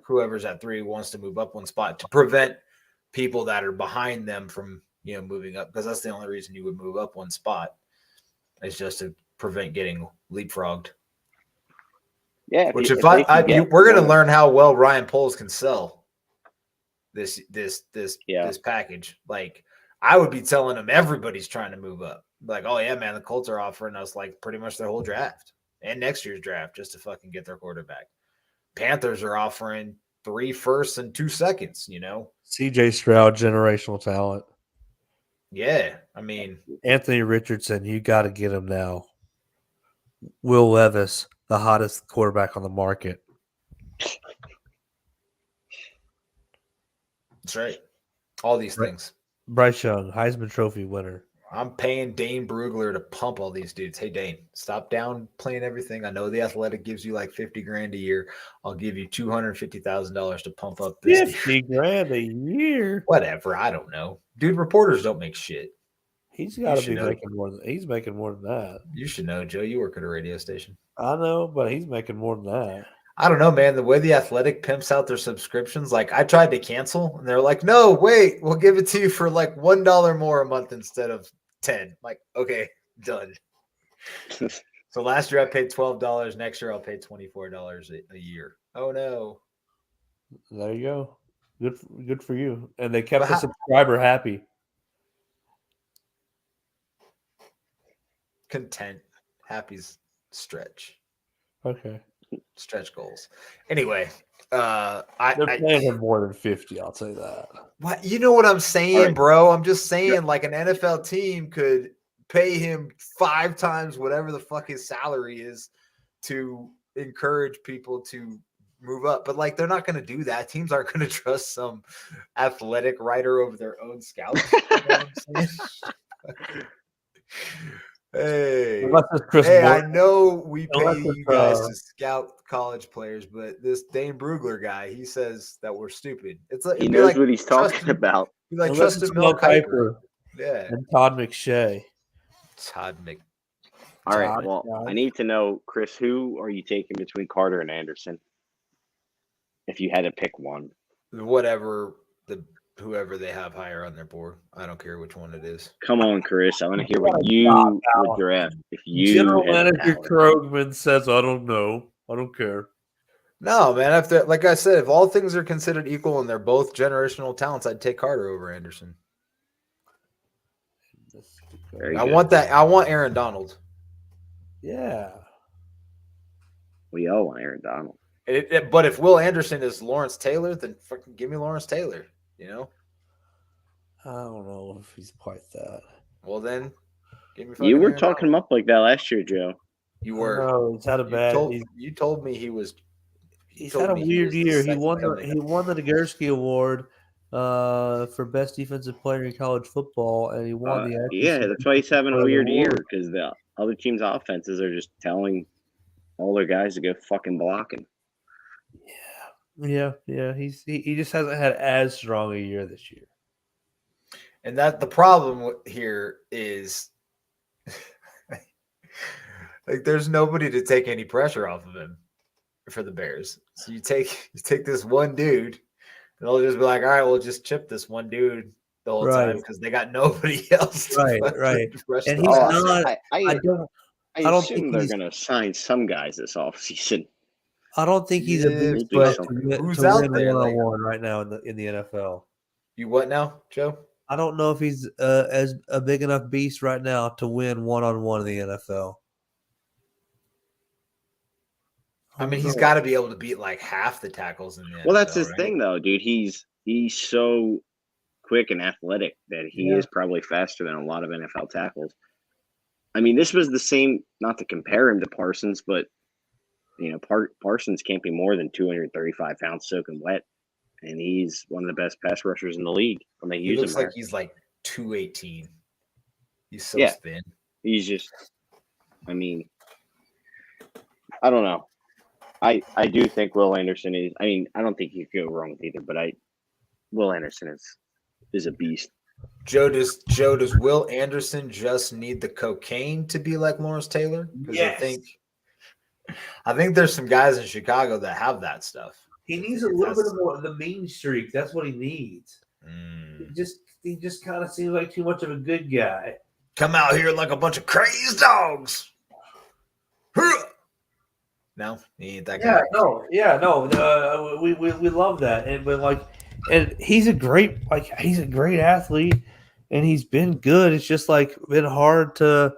whoever's at 3 wants to move up 1 spot to prevent people that are behind them from moving up, because that's the only reason you would move up 1 spot is just to prevent getting leapfrogged. Yeah, which we're going to learn how well Ryan Poles can sell this package. Like I would be telling him everybody's trying to move up. Like, oh yeah, man, the Colts are offering us like pretty much their whole draft and next year's draft just to fucking get their quarterback. Panthers are offering 3 firsts and 2 seconds. CJ Stroud, generational talent. Yeah, I mean Anthony Richardson, you got to get him now. Will Levis, the hottest quarterback on the market. That's right. All these things. Bryce Young, Heisman Trophy winner. I'm paying Dane Brugler to pump all these dudes. Hey, Dane, stop downplaying everything. I know the Athletic gives you like $50,000 a year. I'll give you $250,000 to pump up this. $50,000 a year. Whatever. I don't know. Dude, reporters don't make shit. He's got to be making more than he's making more than that. You should know, Joe. You work at a radio station. I know, but he's making more than that. I don't know, man. The way The Athletic pimps out their subscriptions, like I tried to cancel, and they're like, "No, wait, we'll give it to you for like $1 more a month instead of 10." Like, okay, done. So last year I paid $12. Next year I'll pay $24 a year. Oh no! There you go. Good for you. And they kept the subscriber happy. Content, happy's stretch. Okay. Stretch goals. Anyway, they're paying him more than 50. I'll say that. What you know what I'm saying, bro? I'm just saying, like an NFL team could pay him 5 times whatever the fuck his salary is to encourage people to move up. But like, they're not going to do that. Teams aren't going to trust some athletic writer over their own scouts. You know what I'm saying? Hey, I know we pay you guys to scout college players, but this Dane Brugler guy, he says that we're stupid. It's like he knows what he's talking about. Like Justin Mel Kiper, and Todd McShay. All right, well, I need to know, Chris, who are you taking between Carter and Anderson? If you had to pick one, whoever they have higher on their board. I don't care which one it is. Come on, Chris. I want to hear what you would draft. If you General Manager Krogman says, I don't know. I don't care. No, man. Like I said, if all things are considered equal and they're both generational talents, I'd take Carter over Anderson. I want Aaron Donald. Yeah. We all want Aaron Donald. But if Will Anderson is Lawrence Taylor, then fucking give me Lawrence Taylor. You know, I don't know if he's quite that. Well, then, give me. You were talking him up like that last year, Joe. You were. No, he's had a bad. You told me he was. He's had a weird year. He won the Nagurski Award for best defensive player in college football, and he won the. Yeah, that's why he's having a weird year because the other teams' offenses are just telling all their guys to go fucking blocking. Yeah. He just hasn't had as strong a year this year. And that the problem here is like there's nobody to take any pressure off of him for the Bears. So you take this one dude, and they'll just be like, all right, we'll just chip this one dude the whole time because they got nobody else. Right. And he's not. I don't think they're going to sign some guys this offseason. I don't think he's a big who's out there one-on-one right now in the NFL. You what now, Joe? I don't know if he's as a big enough beast right now to win one-on-one in the NFL. I mean, he's got to be able to beat like half the tackles in the NFL. Well, that's his thing, though, dude. He's so quick and athletic that he is probably faster than a lot of NFL tackles. I mean, this was the same. Not to compare him to Parsons, but. You know, Parsons can't be more than 235 pounds soaking wet, and he's one of the best pass rushers in the league when they use him. He looks like he's like 218. He's so thin. He's just, I mean, I don't know. I do think Will Anderson is. I mean, I don't think you could go wrong with either, but Will Anderson is a beast. Joe, does Will Anderson just need the cocaine to be like Lawrence Taylor? Yes. I think there's some guys in Chicago that have that stuff. He needs a little bit more of the mean streak. That's what he needs. He just kind of seems like too much of a good guy. Come out here like a bunch of crazed dogs. No, he ain't that guy. No. We love that, and he's a great athlete, and he's been good. It's just like been hard to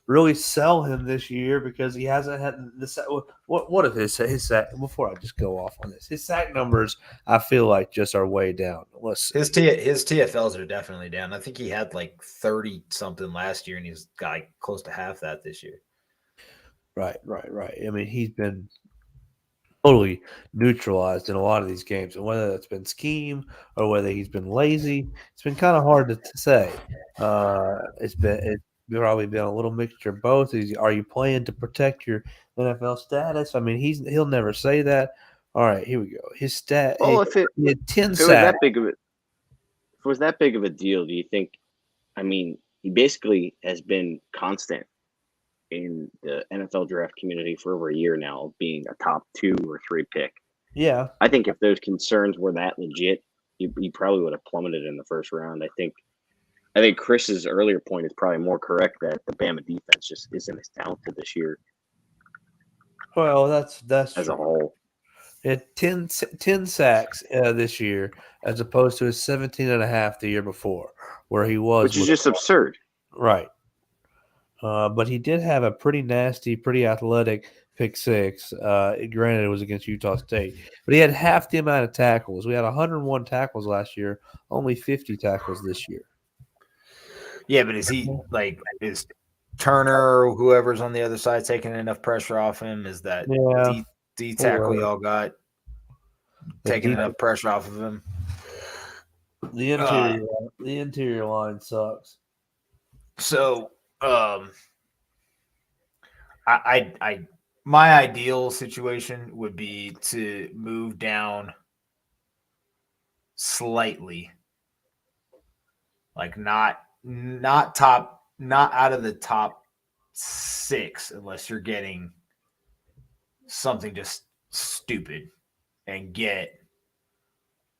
really sell him this year because he hasn't had the what if his sack, before I just go off on this, his sack numbers I feel like just are way down. His TFLs are definitely down. I think he had like 30 something last year and he's got like close to half that this year. Right. I mean, he's been totally neutralized in a lot of these games, and whether that's been scheme or whether he's been lazy, it's been kind of hard to say. It's probably been a little mixture of both. Are you playing to protect your NFL status? I mean, he'll never say that. All right, here we go. His stat. Well, if it was that big of a deal, do you think? I mean, he basically has been constant in the NFL draft community for over a year now, being a top 2 or 3 pick. Yeah. I think if those concerns were that legit, he probably would have plummeted in the first round. I think Chris's earlier point is probably more correct that the Bama defense just isn't as talented this year. Well, that's as true. a whole. It had 10 sacks this year as opposed to his 17 and a half the year before, where he was. Which is just absurd. Right. But he did have a pretty nasty, pretty athletic pick six. Granted, it was against Utah State. But he had half the amount of tackles. We had 101 tackles last year, only 50 tackles this year. Yeah, but is Turner or whoever's on the other side taking enough pressure off him? Is that D tackle y'all got taking enough pressure off of him? The interior line sucks. So, my ideal situation would be to move down slightly, like not out of the top 6 unless you're getting something just stupid, and get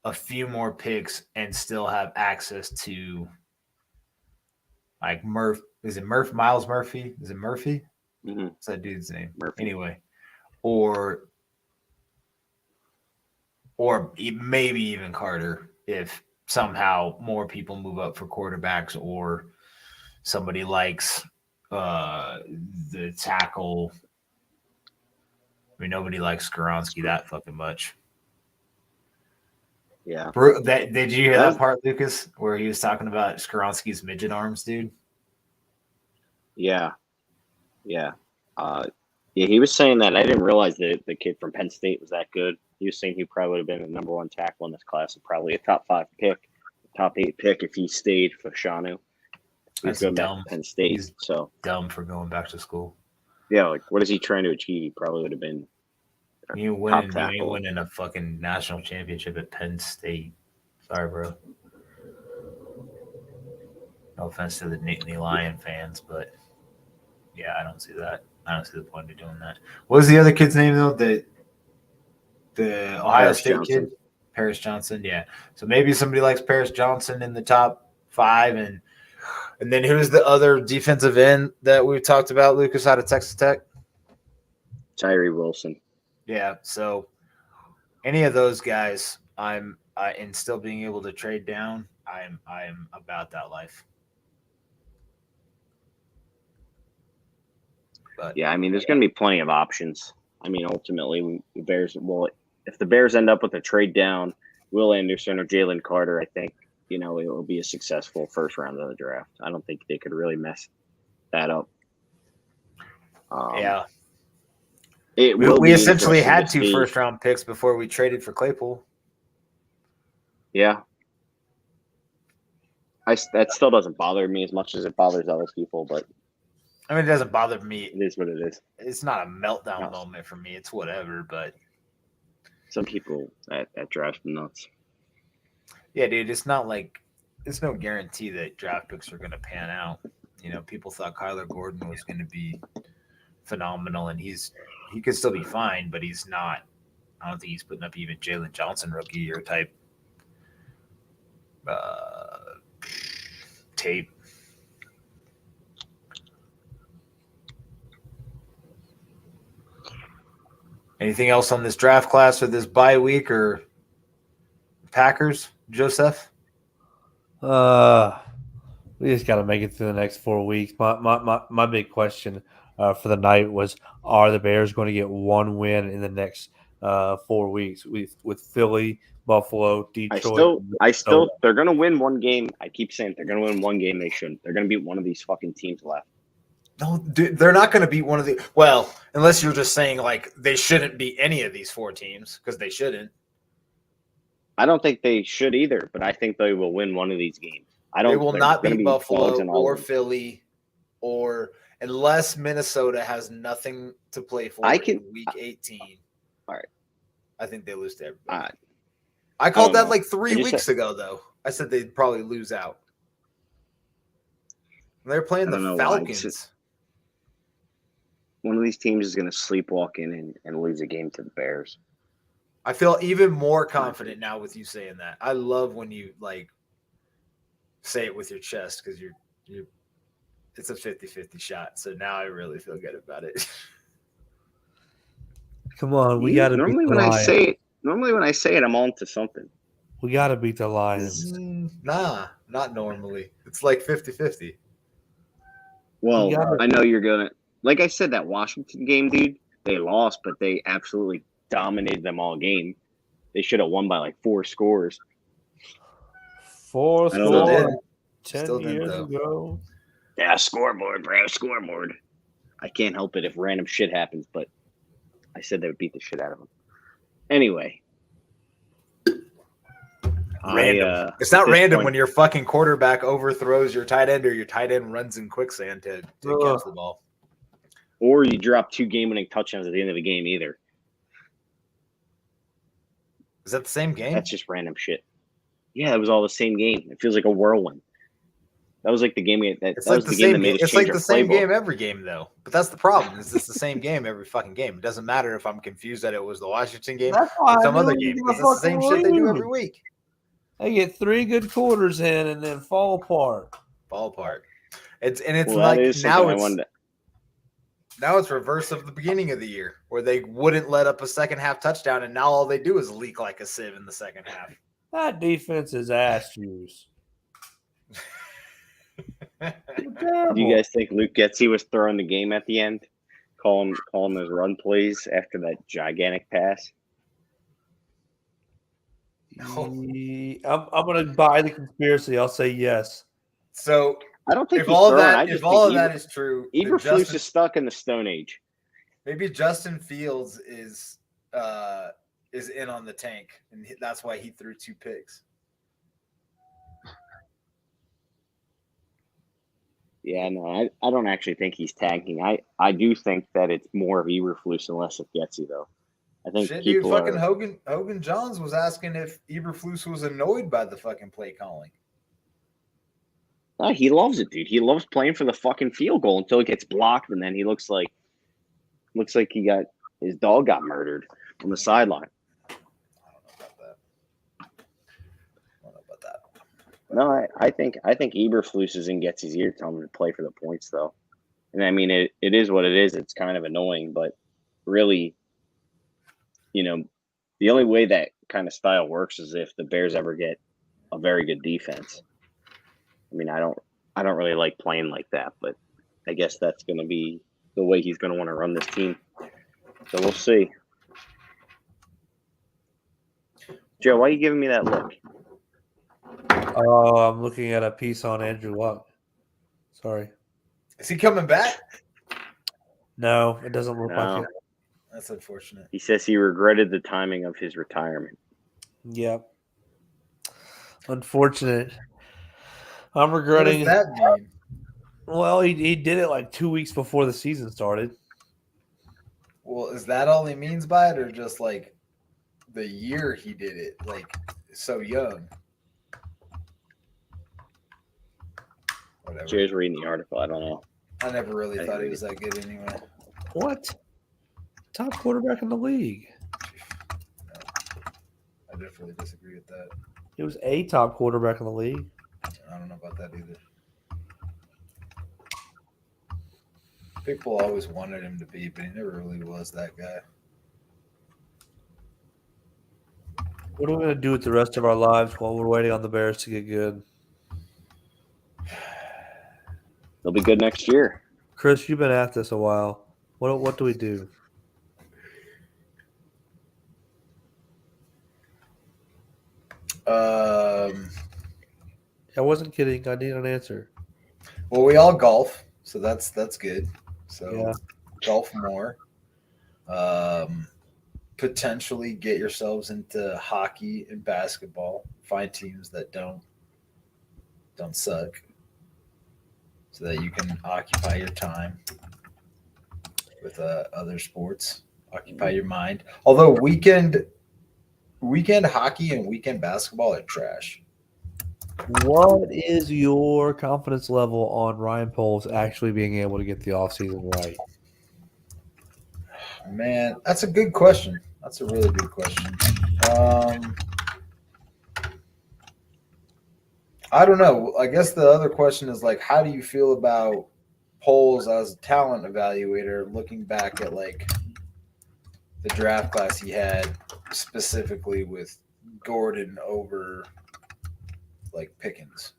a few more picks and still have access to like Miles Murphy? Is it Murphy? Mm-hmm. What's that dude's name? Murphy. Anyway, or maybe even Carter if somehow more people move up for quarterbacks, or somebody likes the tackle. I mean, nobody likes Skoronski that fucking much. Yeah. Did you hear that part, Lucas, where he was talking about Skoronski's midget arms, dude? Yeah. He was saying that. I didn't realize that the kid from Penn State was that good. He was saying he probably would have been the number 1 tackle in this class, and probably a top 5 pick, top 8 pick if he stayed for Shanu. He's dumb. Penn State. He's dumb for going back to school. Yeah, like what is he trying to achieve? He probably would have been. You ain't winning a fucking national championship at Penn State. Sorry, bro. No offense to the Nittany Lion fans, but yeah, I don't see that. I don't see the point of doing that. What was the other kid's name though? The Ohio State kid, Paris Johnson. Yeah. So maybe somebody likes Paris Johnson in the top 5, and then who's the other defensive end that we talked about, Lucas, out of Texas Tech? Tyree Wilson. Yeah. So any of those guys, and still being able to trade down, I'm about that life. But yeah, I mean, there's going to be plenty of options. I mean, ultimately, the Bears if the Bears end up with a trade down, Will Anderson or Jalen Carter, I think, it will be a successful first round of the draft. I don't think they could really mess that up. Yeah. We essentially had 2 first-round picks before we traded for Claypool. Yeah. That still doesn't bother me as much as it bothers other people, but I mean, it doesn't bother me. It is what it is. It's not a meltdown moment for me. It's whatever, but some people at draft nuts. Yeah, dude, it's not like it's no guarantee that draft picks are going to pan out. People thought Kyler Gordon was going to be phenomenal, and he could still be fine, but he's not. I don't think he's putting up even Jalen Johnson rookie year type tape. Anything else on this draft class or this bye week or Packers, Joseph? We just got to make it through the next 4 weeks. My big question for the night was: are the Bears going to get one win in the next 4 weeks with Philly, Buffalo, Detroit? They're going to win one game. I keep saying they're going to win one game. They shouldn't. They're going to beat one of these fucking teams left. No, dude, they're not going to beat one of the. Well, unless you're just saying like they shouldn't beat any of these 4 teams, because they shouldn't. I don't think they should either, but I think they will win one of these games. They will not beat Buffalo or Philly, or unless Minnesota has nothing to play for in week 18. All right, I think they lose to everybody. I called that like 3 weeks ago, though. I said they'd probably lose out. They're playing the Falcons. One of these teams is going to sleepwalk in and lose a game to the Bears. I feel even more confident now with you saying that. I love when you like say it with your chest because you're it's a 50-50 shot. So now I really feel good about it. Come on, we got to normally when I say it, I'm on to something. We got to beat the Lions. Nah, not normally. It's like 50-50. Well, I know you're going to – like I said, that Washington game, dude, they lost, but they absolutely dominated them all game. They should have won by like 4 scores. 4 scores 10 years though. ago. Yeah, scoreboard, bro, scoreboard. I can't help it if random shit happens, but I said they would beat the shit out of them. Anyway. Random. It's not random when your fucking quarterback overthrows your tight end or your tight end runs in quicksand to catch the ball. Or you drop 2 game-winning touchdowns at the end of the game either. Is that the same game? That's just random shit. Yeah, it was all the same game. It feels like a whirlwind. That was like the game that was the game that made us change our playbook. It's like the same game every game, though. But that's the problem. It's just the same game every fucking game. It doesn't matter if I'm confused that it was the Washington game or some other game. It's the same shit they do every week. They get 3 good quarters in and then fall apart. It's now it's reverse of the beginning of the year where they wouldn't let up a second half touchdown, and now all they do is leak like a sieve in the second half. That defense is ass juice. Do you guys think Luke Getsy was throwing the game at the end? Calling those run plays after that gigantic pass? No. I'm going to buy the conspiracy. I'll say yes. So I don't think if all of that is true, Eberflus is stuck in the Stone Age. Maybe Justin Fields is in on the tank, and that's why he threw 2 picks. Yeah, no, I don't actually think he's tanking. I do think that it's more of Eberflus and less of Getsy, though. I think Hogan Johns was asking if Eberflus was annoyed by the fucking play calling. No, he loves it, dude. He loves playing for the fucking field goal until it gets blocked, and then he looks like his dog got murdered on the sideline. I don't know about that. No, I think Eberflus is in Getsy's ear telling him to play for the points, though. And I mean, it is what it is. It's kind of annoying, but really, the only way that kind of style works is if the Bears ever get a very good defense. I mean, I don't really like playing like that, but I guess that's going to be the way he's going to want to run this team. So we'll see. Joe, why are you giving me that look? Oh, I'm looking at a piece on Andrew Luck. Sorry. Is he coming back? No, it doesn't look like it. That's unfortunate. He says he regretted the timing of his retirement. Yep. Unfortunate. I'm regretting. What does that mean? Well, he did it like 2 weeks before the season started. Well, is that all he means by it, or just like the year he did it, like so young? Whatever. Jay's reading the article. I don't know. I never really thought he was that good anyway. What? Top quarterback in the league. No, I definitely disagree with that. He was a top quarterback in the league. I don't know about that either. People always wanted him to be, but he never really was that guy. What are we going to do with the rest of our lives while we're waiting on the Bears to get good? They'll be good next year. Chris, you've been at this a while. What do we do? I wasn't kidding. I need an answer. Well, we all golf, so that's good. So yeah. Golf more. Potentially get yourselves into hockey and basketball. Find teams that don't suck, so that you can occupy your time with other sports. Occupy your mind. Although weekend hockey and weekend basketball are trash. What is your confidence level on Ryan Poles actually being able to get the offseason right? Man, that's a good question. That's a really good question. I don't know. I guess the other question is like, how do you feel about Poles as a talent evaluator, looking back at like the draft class he had, specifically with Gordon over like Pickens?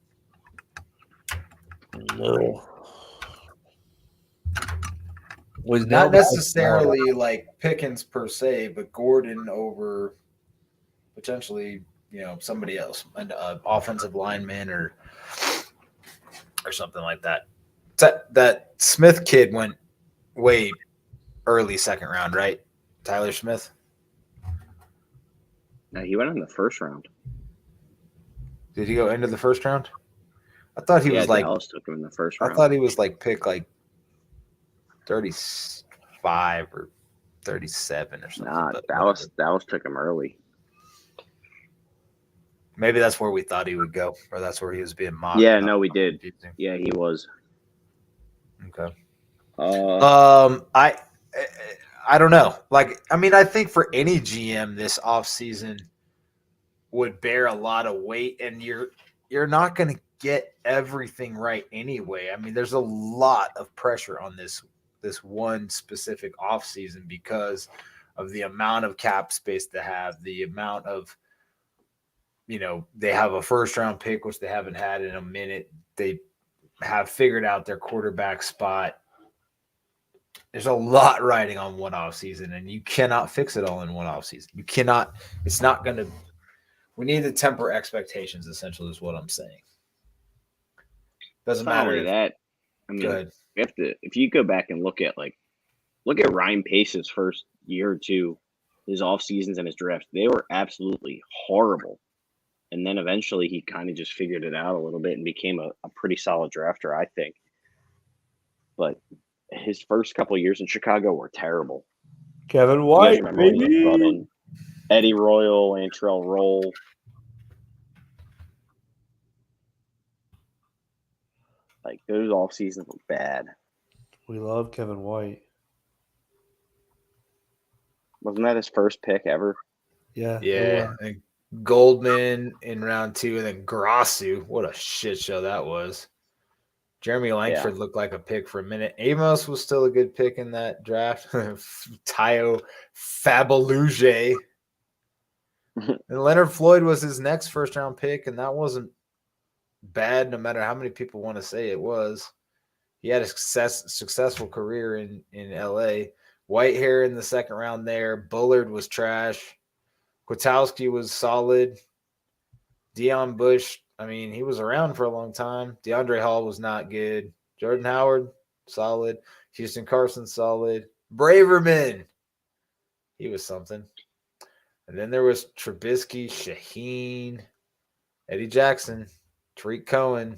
No. Was Not necessarily like Pickens per se, but Gordon over potentially, somebody else, an offensive lineman or something like that. That Smith kid went way early second round, right? Tyler Smith. No, he went in the first round. Did he go into the first round? I thought he was like Dallas took him in the first round. I thought he was like pick like 35 or 37 or something. Nah, Dallas took him early. Maybe that's where we thought he would go, or that's where he was being mocked. Yeah, no, we did. Yeah, he was. Okay. I don't know. Like, I mean, I think for any GM this offseason would bear a lot of weight, and you're not going to get everything right anyway. I mean, there's a lot of pressure on this one specific offseason because of the amount of cap space they have, the amount of, they have a first round pick, which they haven't had in a minute. They have figured out their quarterback spot. There's a lot riding on one off season, and you cannot fix it all in one off season. You cannot. It's not going to. We need to temper expectations. Essentially, is what I'm saying. Doesn't matter that. I mean, if you go back and look at Ryan Pace's first year or two, his off seasons and his drafts, they were absolutely horrible. And then eventually he kind of just figured it out a little bit and became a pretty solid drafter, I think. But his first couple of years in Chicago were terrible. Kevin White, maybe. Brought in Eddie Royal, Antrell Roll. Like, those off seasons were bad. We love Kevin White. Wasn't that his first pick ever? Yeah. Yeah. Goldman in round 2, and then Grasu. What a shit show that was. Jeremy Langford looked like a pick for a minute. Amos was still a good pick in that draft. Tayo Fabaluge. And Leonard Floyd was his next first round pick, and that wasn't bad no matter how many people want to say it was. He had a successful career in LA. Whitehair in the second round there. Bullard was trash. Kwiatkowski was solid. Deion Bush, I mean, he was around for a long time. DeAndre Hall was not good. Jordan Howard, solid. Houston Carson, solid. Braverman, he was something. And then there was Trubisky, Shaheen, Eddie Jackson, Tariq Cohen,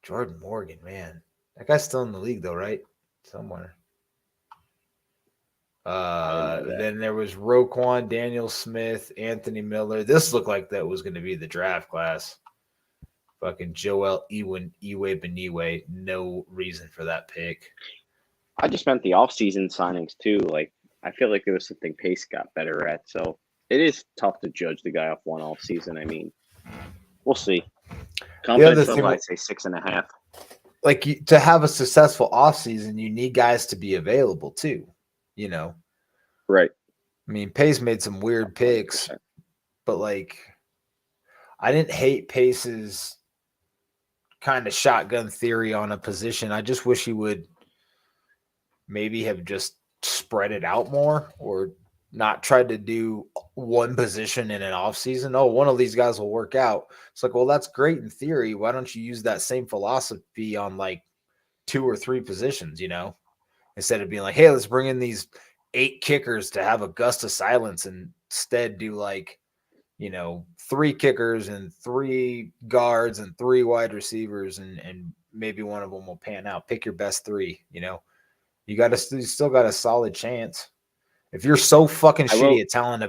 Jordan Morgan, man. That guy's still in the league, though, right? Somewhere. Then there was Roquan, Daniel Smith, Anthony Miller. This looked like that was going to be the draft class. Fucking Joel Iwe, no reason for that pick. I just meant the offseason signings too. Like, I feel like there was something Pace got better at. So it is tough to judge the guy off one offseason. I mean, we'll see. Confidence level, I'd say 6.5. Like, to have a successful offseason, you need guys to be available too. Right. I mean, Pace made some weird picks, but like, I didn't hate Pace's kind of shotgun theory on a position. I just wish he would maybe have just spread it out more, or not tried to do one position in an offseason. Oh, one of these guys will work out. It's like, well, that's great in theory. Why don't you use that same philosophy on like 2 or 3 positions, instead of being like, hey, let's bring in these 8 kickers to have a gust of silence, and instead do 3 kickers and 3 guards and 3 wide receivers, and maybe one of them will pan out. Pick your best 3, you still got a solid chance. If you're so fucking shitty at talent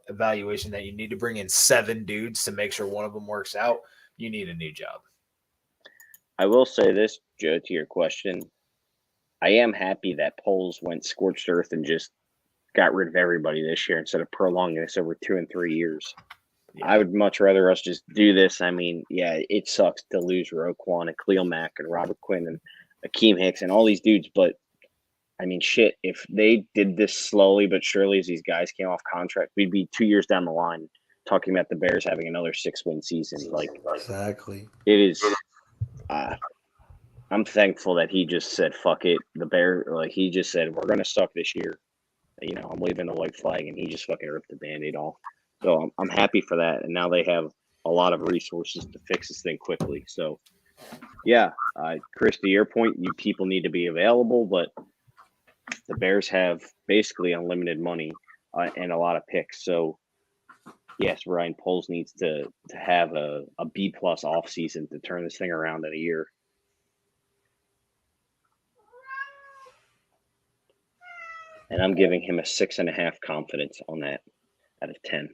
evaluation that you need to bring in 7 dudes to make sure one of them works out, you need a new job. I will say this, Joe, to your question. I am happy that Poles went scorched earth and just got rid of everybody this year instead of prolonging this over 2 and 3 years. Yeah. I would much rather us just do this. I mean, yeah, it sucks to lose Roquan and Khalil Mack and Robert Quinn and Akeem Hicks and all these dudes, but I mean, shit, if they did this slowly but surely as these guys came off contract, we'd be 2 years down the line talking about the Bears having another 6-win season. Like, exactly. It is. I'm thankful that he just said, fuck it. The Bear, like, he just said, we're going to suck this year. You know, I'm waving the white flag, and he just fucking ripped the Band-Aid off. So I'm happy for that. And now they have a lot of resources to fix this thing quickly. So, yeah, Chris, to your point, you people need to be available, but the Bears have basically unlimited money and a lot of picks. So, yes, Ryan Poles needs to have a B-plus offseason to turn this thing around in a year. And I'm giving him a 6.5 confidence on that out of 10.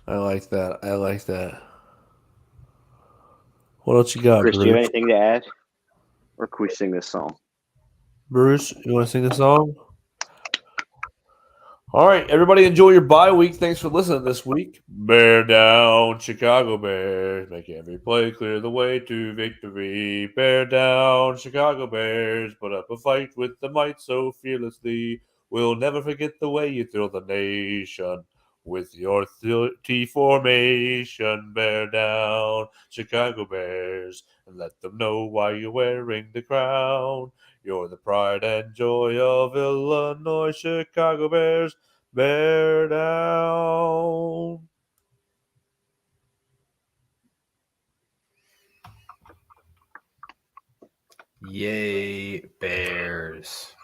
I like that. What else you got, Chris, Bruce? do you have anything to add? Or can we sing this song? Bruce, you want to sing the song? All right, everybody enjoy your bye week. Thanks for listening this week. Bear down, Chicago Bears. Make every play, clear the way to victory. Bear down, Chicago Bears. Put up a fight with the might so fearlessly. We'll never forget the way you thrill the nation. With your T formation, bear down, Chicago Bears. And let them know why you're wearing the crown. You're the pride and joy of Illinois, Chicago Bears. Bear down. Yay, Bears.